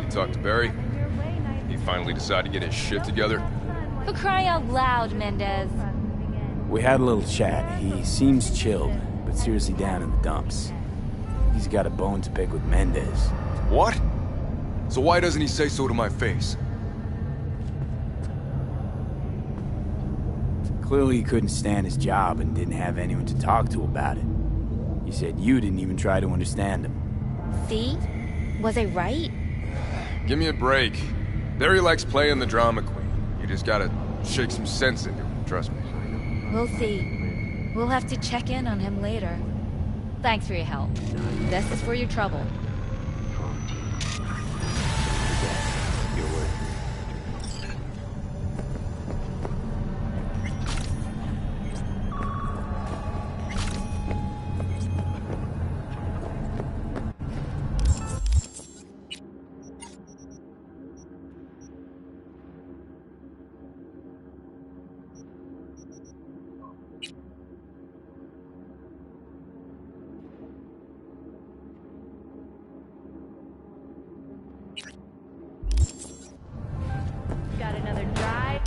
Talked to Barry. He finally decided to get his shit together. For crying out loud, Mendez. We had a little chat. He seems chilled, but seriously down in the dumps. He's got a bone to pick with Mendez. What? So why doesn't he say so to my face? Clearly he couldn't stand his job and didn't have anyone to talk to about it. He said you didn't even try to understand him. See? Was I right? Give me a break. Barry likes playing the drama queen. You just gotta shake some sense into him, trust me. We'll see. We'll have to check in on him later. Thanks for your help. This is for your trouble. Got another drive.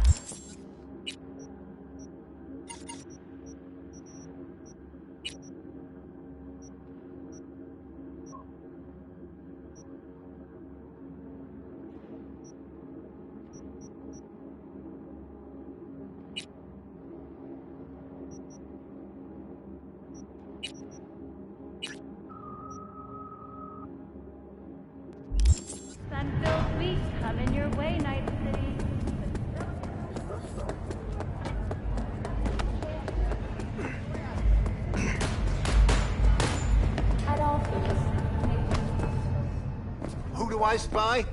Sun-filled week coming your way, Night City. Who do I spy?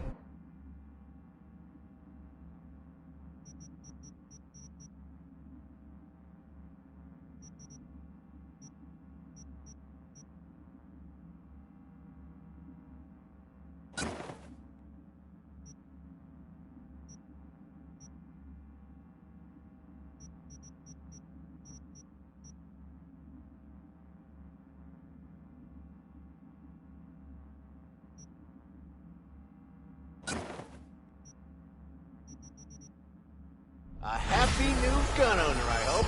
A happy new gun owner, I hope.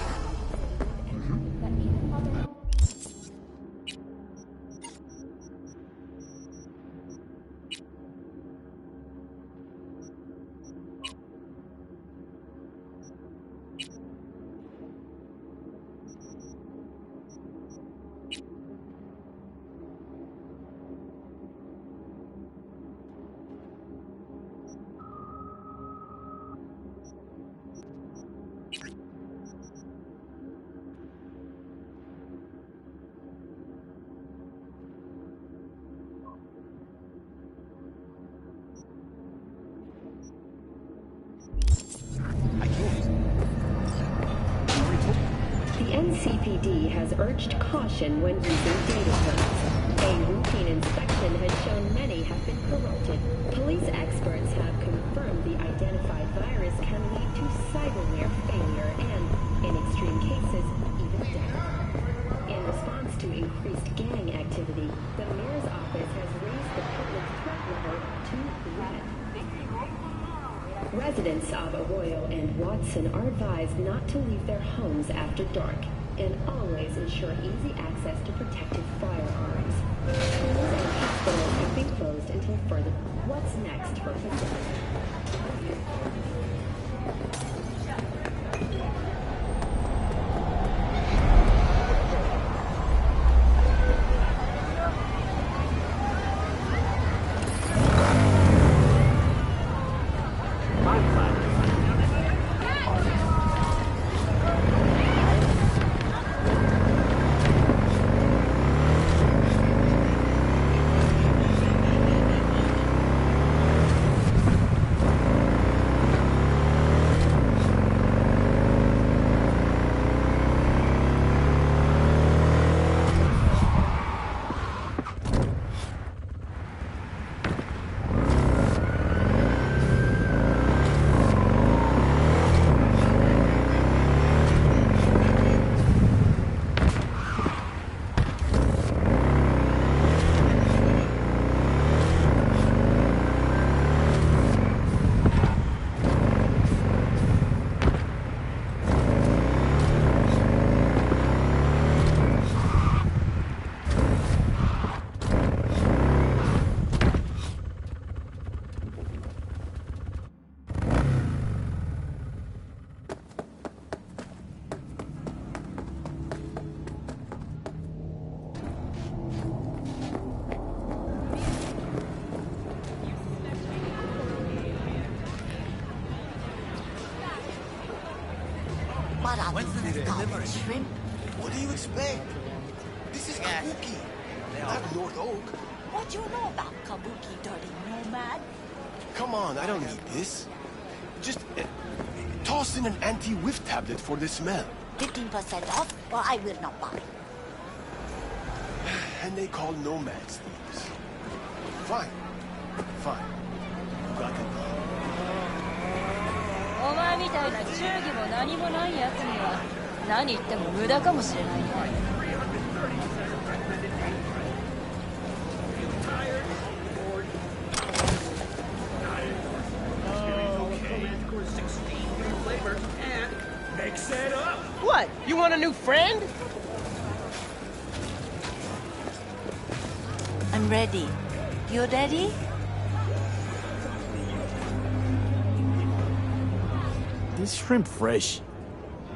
The NCPD has urged caution when using data codes. A routine inspection has shown many have been corrupted. Police experts have confirmed the identified virus can lead to cyberware failure and, in extreme cases, even death. In response entity, the mayor's office has raised the public threat level to red. Residents of Arroyo and Watson are advised not to leave their homes after dark and always ensure easy access to protected firearms. Schools and hospitals have been closed until further. What's next for Pacifica? When's the next delivery? Shrimp? What do you expect? This is Kabuki, not North Oak. What do you know about Kabuki, dirty nomad? Come on, I don't need this. Just toss in an anti-whiff tablet for the smell. 15% off, or I will not buy. And they call nomads thieves. Fine. Fine. You got the deal. お前みたいな忠義も何もない奴には何言っても無駄かもしれないね。What? You want a new friend? I'm ready. You ready? This shrimp fresh?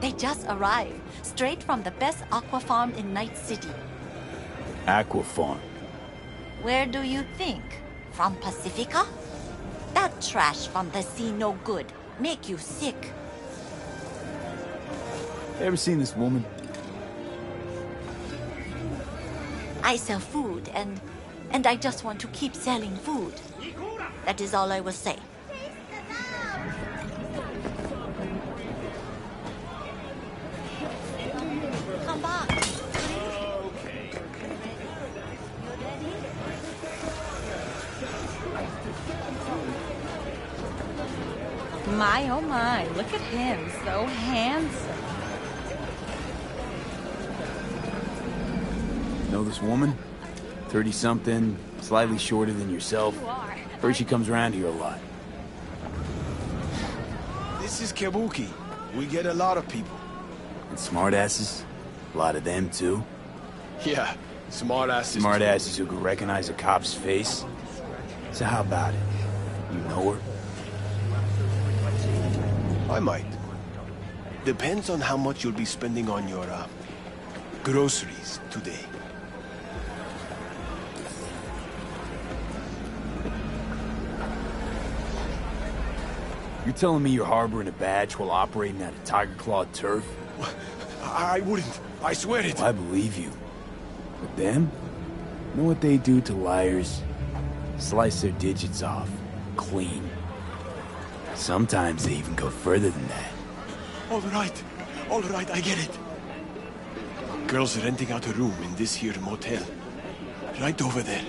They just arrived, straight from the best aqua farm in Night City. Aqua farm. Where do you think? From Pacifica? That trash from the sea no good. Make you sick. Ever seen this woman? I sell food and I just want to keep selling food. That is all I will say. Come back. My, oh my, look at him, so handsome. Know this woman? 30-something, slightly shorter than yourself. Heard she comes around here a lot. This is Kabuki. We get a lot of people. And smartasses? A lot of them, too? Yeah, smartasses. Smartasses who can recognize a cop's face? So how about it? You know her? I might. Depends on how much you'll be spending on your, groceries today. You're telling me you're harboring a badge while operating out of tiger-clawed turf? I wouldn't. I swear it. Well, I believe you. But them? Know what they do to liars? Slice their digits off. Clean. Sometimes they even go further than that. All right, I get it. Girls renting out a room in this here motel. Right over there.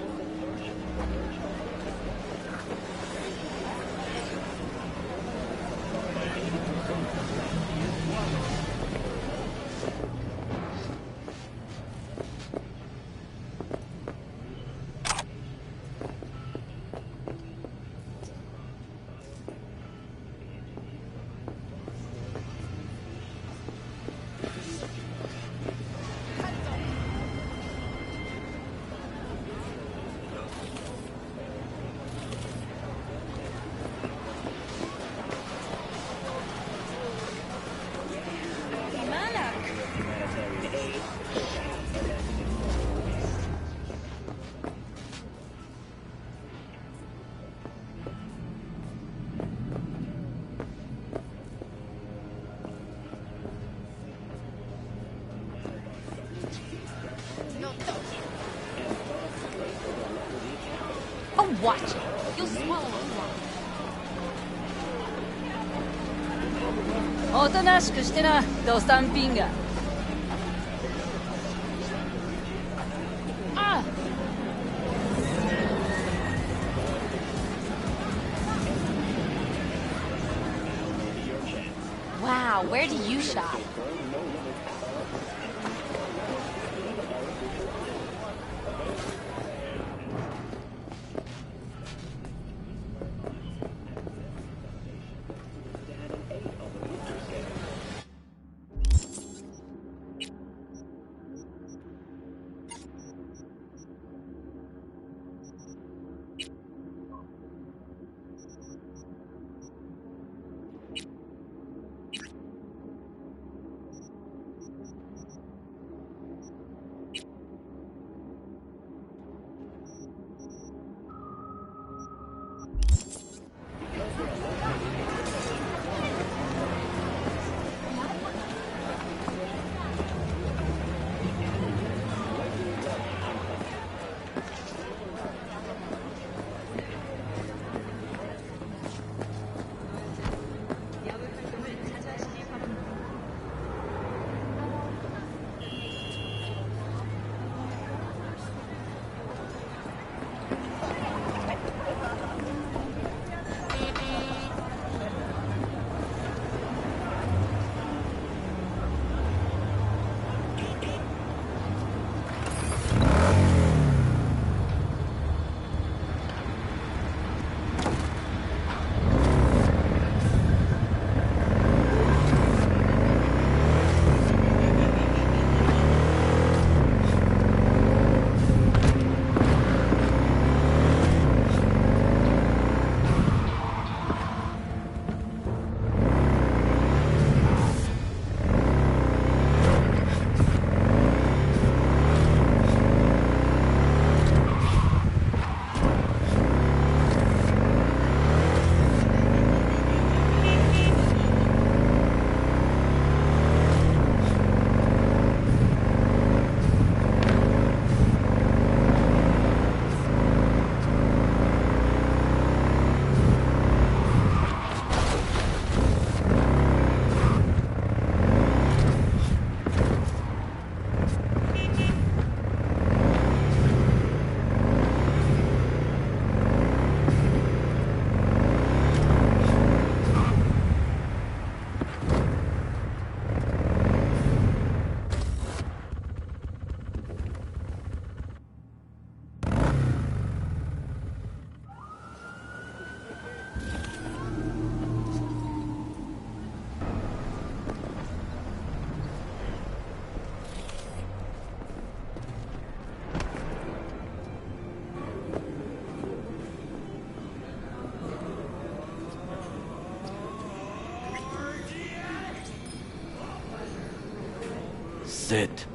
Watch it. You'll swallow it wrong. おとなしくしてな、ドサンピンが。Ah! Wow, where do you shop? Sit.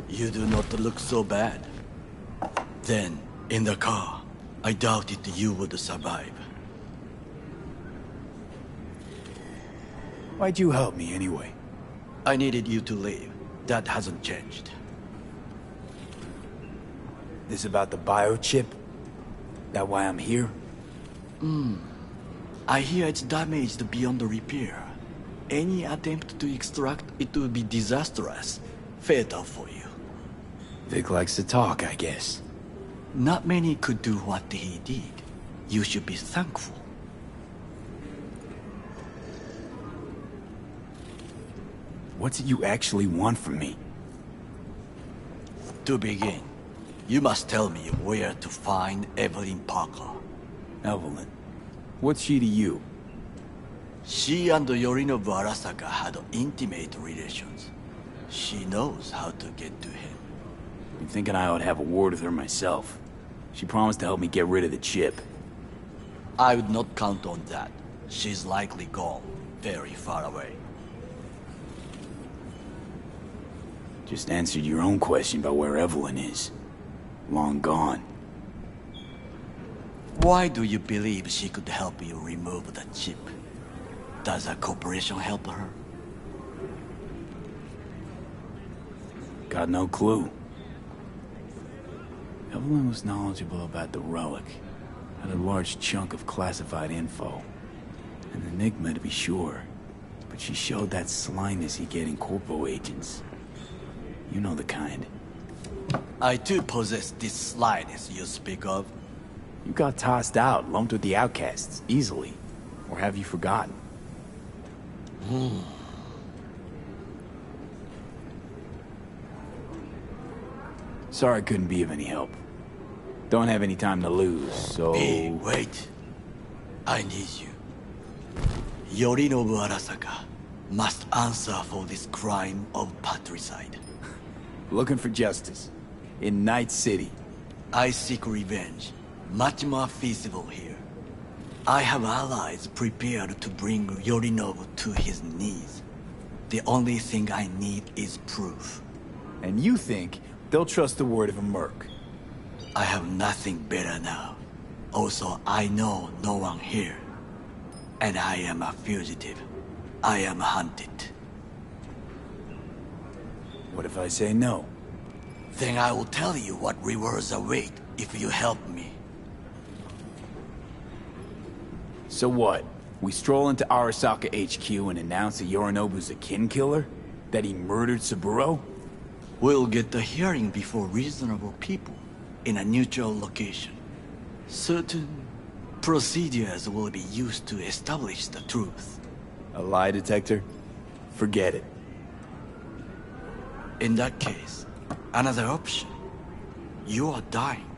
You do not look so bad. Then, in the car, I doubted you would survive. Why'd you help me anyway? I needed you to leave. That hasn't changed. This about the biochip? That why I'm here? I hear it's damaged beyond repair. Any attempt to extract it would be disastrous. Fatal for you. Vic likes to talk, I guess. Not many could do what he did. You should be thankful. What's it you actually want from me? To begin, you must tell me where to find Evelyn Parker. Evelyn? What's she to you? She and Yorinobu Arasaka had intimate relations. She knows how to get to him. I'm thinking I ought to have a word with her myself. She promised to help me get rid of the chip. I would not count on that. She's likely gone, very far away. Just answered your own question about where Evelyn is. Long gone. Why do you believe she could help you remove the chip? Does a corporation help her? Got no clue. Evelyn was knowledgeable about the relic. Had a large chunk of classified info. An enigma to be sure. But she showed that slyness you get in corpo agents. You know the kind. I too possess this slyness you speak of. You got tossed out, lumped with the outcasts, easily. Or have you forgotten? Sorry I couldn't be of any help. Don't have any time to lose, so... Hey, wait. I need you. Yorinobu Arasaka must answer for this crime of patricide. Looking for justice. In Night City. I seek revenge. Much more feasible here. I have allies prepared to bring Yorinobu to his knees. The only thing I need is proof. And you think they'll trust the word of a merc? I have nothing better now. Also, I know no one here. And I am a fugitive. I am hunted. What if I say no? Then I will tell you what rewards await if you help me. So what? We stroll into Arasaka HQ and announce that Yorinobu's a kin killer? That he murdered Saburo? We'll get the hearing before reasonable people, in a neutral location. Certain procedures will be used to establish the truth. A lie detector? Forget it. In that case, another option. You are dying.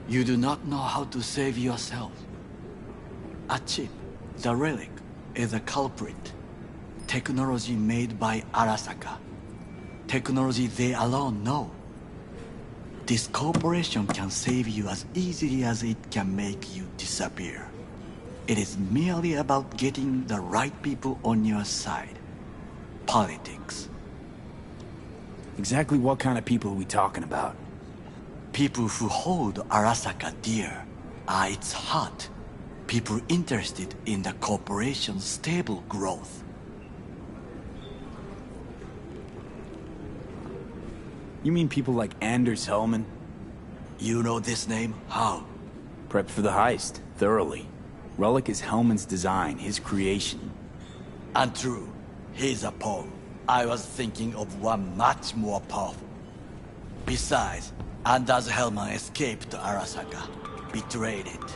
You do not know how to save yourself. A chip, the relic, is a culprit. Technology made by Arasaka. Technology they alone know. This corporation can save you as easily as it can make you disappear. It is merely about getting the right people on your side. Politics. Exactly what kind of people are we talking about? People who hold Arasaka dear are its heart. People interested in the corporation's stable growth. You mean people like Anders Hellman? You know this name? How? Prepped for the heist, thoroughly. Relic is Hellman's design, his creation. Untrue. He's a pawn. I was thinking of one much more powerful. Besides, Anders Hellman escaped Arasaka, betrayed it.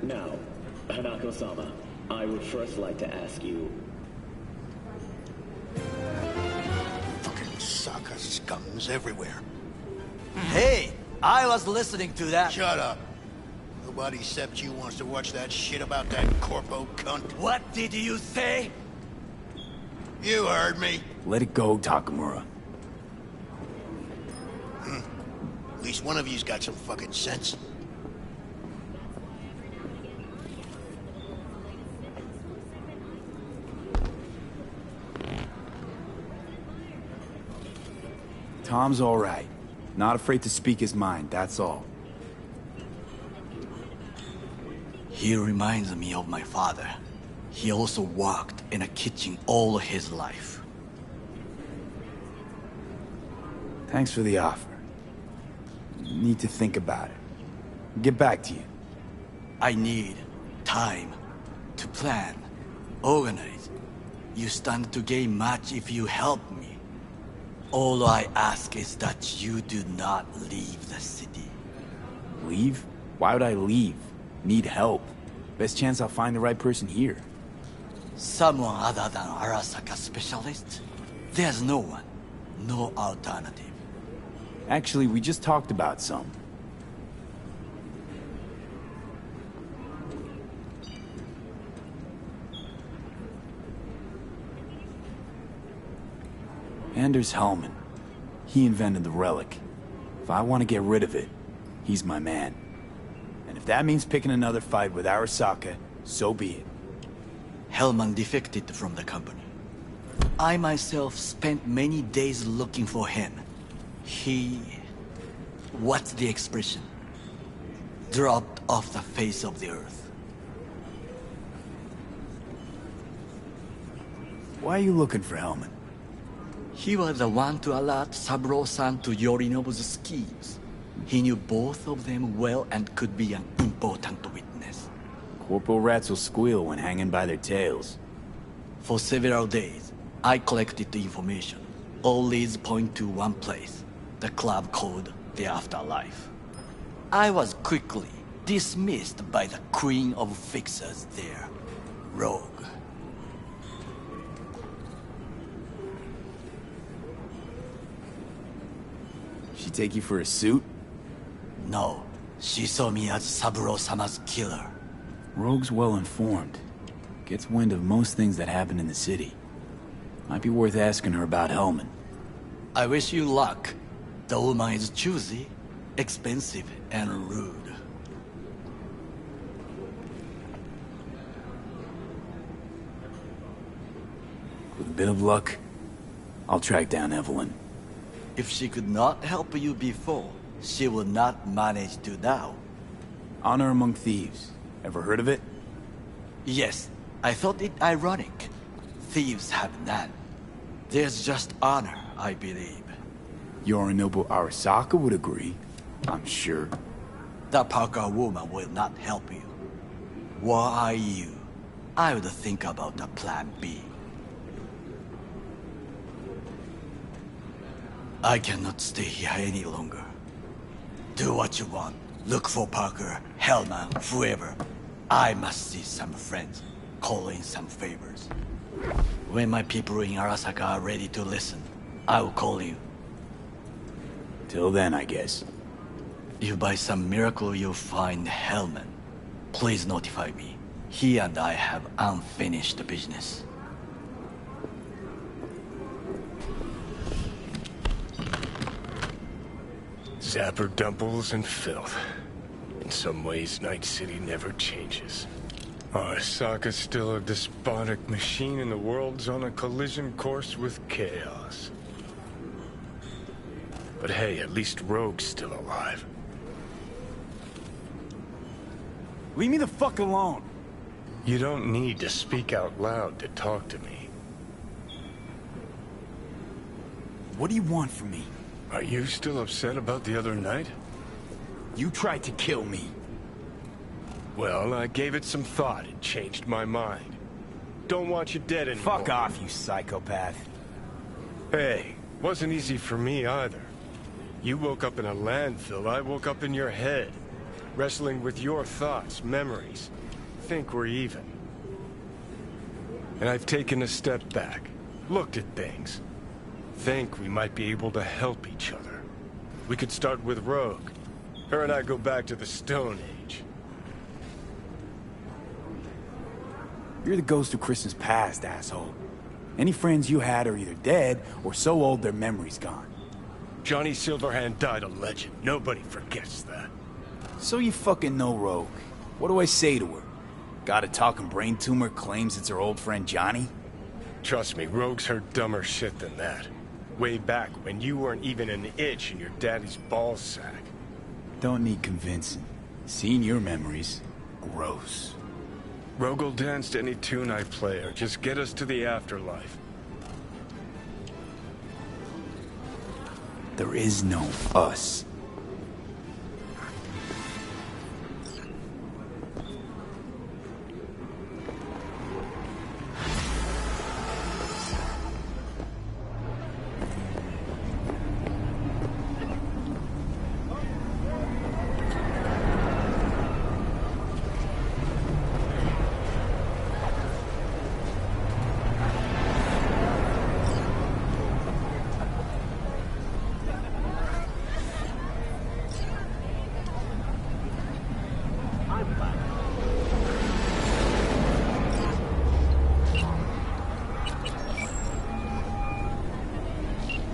Now, Hanako-sama, I would first like to ask you... Fucking Saka scums everywhere. Hey! I was listening to that. Shut up. Nobody except you wants to watch that shit about that corpo cunt. What did you say? You heard me. Let it go, Takamura. At least one of you's got some fucking sense. Tom's all right. Not afraid to speak his mind, that's all. He reminds me of my father. He also worked in a kitchen all his life. Thanks for the offer. Need to think about it. Get back to you. I need time to plan, organize. You stand to gain much if you help me. All I ask is that you do not leave the city. Leave? Why would I leave? Need help. Best chance I'll find the right person here. Someone other than Arasaka specialist? There's no one. No alternative. Actually, we just talked about some. Anders Hellman. He invented the relic. If I want to get rid of it, he's my man. And if that means picking another fight with Arasaka, so be it. Hellman defected from the company. I myself spent many days looking for him. He... what's the expression? Dropped off the face of the earth. Why are you looking for Hellman? He was the one to alert Saburo-san to Yorinobu's schemes. He knew both of them well and could be an important witness. Corporal rats will squeal when hanging by their tails. For several days, I collected the information. All leads point to one place, the club called the Afterlife. I was quickly dismissed by the queen of fixers there, Rogue. She take you for a suit? No, she saw me as Saburo-sama's killer. Rogue's well informed. Gets wind of most things that happen in the city. Might be worth asking her about Hellman. I wish you luck. The woman is choosy, expensive, and rude. With a bit of luck, I'll track down Evelyn. If she could not help you before, she will not manage to now. Honor among thieves. Ever heard of it? Yes, I thought it ironic. Thieves have none. There's just honor, I believe. Yorinobu Arasaka would agree, I'm sure. The Parker woman will not help you. Were I you, I would think about a plan B. I cannot stay here any longer. Do what you want. Look for Parker, Hellman, whoever. I must see some friends, call in some favors. When my people in Arasaka are ready to listen, I will call you. Till then, I guess. If by some miracle you find Hellman, please notify me. He and I have unfinished business. Zapper dumples and filth. In some ways, Night City never changes. Arasaka's still a despotic machine and the world's on a collision course with chaos. But hey, at least Rogue's still alive. Leave me the fuck alone! You don't need to speak out loud to talk to me. What do you want from me? Are you still upset about the other night? You tried to kill me. Well, I gave it some thought and changed my mind. Don't want you dead anymore. Fuck off, you psychopath. Hey, wasn't easy for me either. You woke up in a landfill, I woke up in your head. Wrestling with your thoughts, memories. Think we're even. And I've taken a step back, looked at things. Think we might be able to help each other. We could start with Rogue. Her and I go back to the Stone Age. You're the ghost of Christmas past, asshole. Any friends you had are either dead or so old their memory's gone. Johnny Silverhand died a legend. Nobody forgets that. So you fucking know Rogue. What do I say to her? Got a talking brain tumor claims it's her old friend Johnny? Trust me, Rogue's heard dumber shit than that. Way back when you weren't even an itch in your daddy's ballsack. Don't need convincing. Seeing your memories, gross. Rogue will dance to any tune I play her. Just get us to the afterlife. There is no us.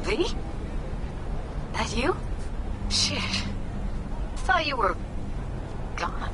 V? That you? Shit. Thought you were gone.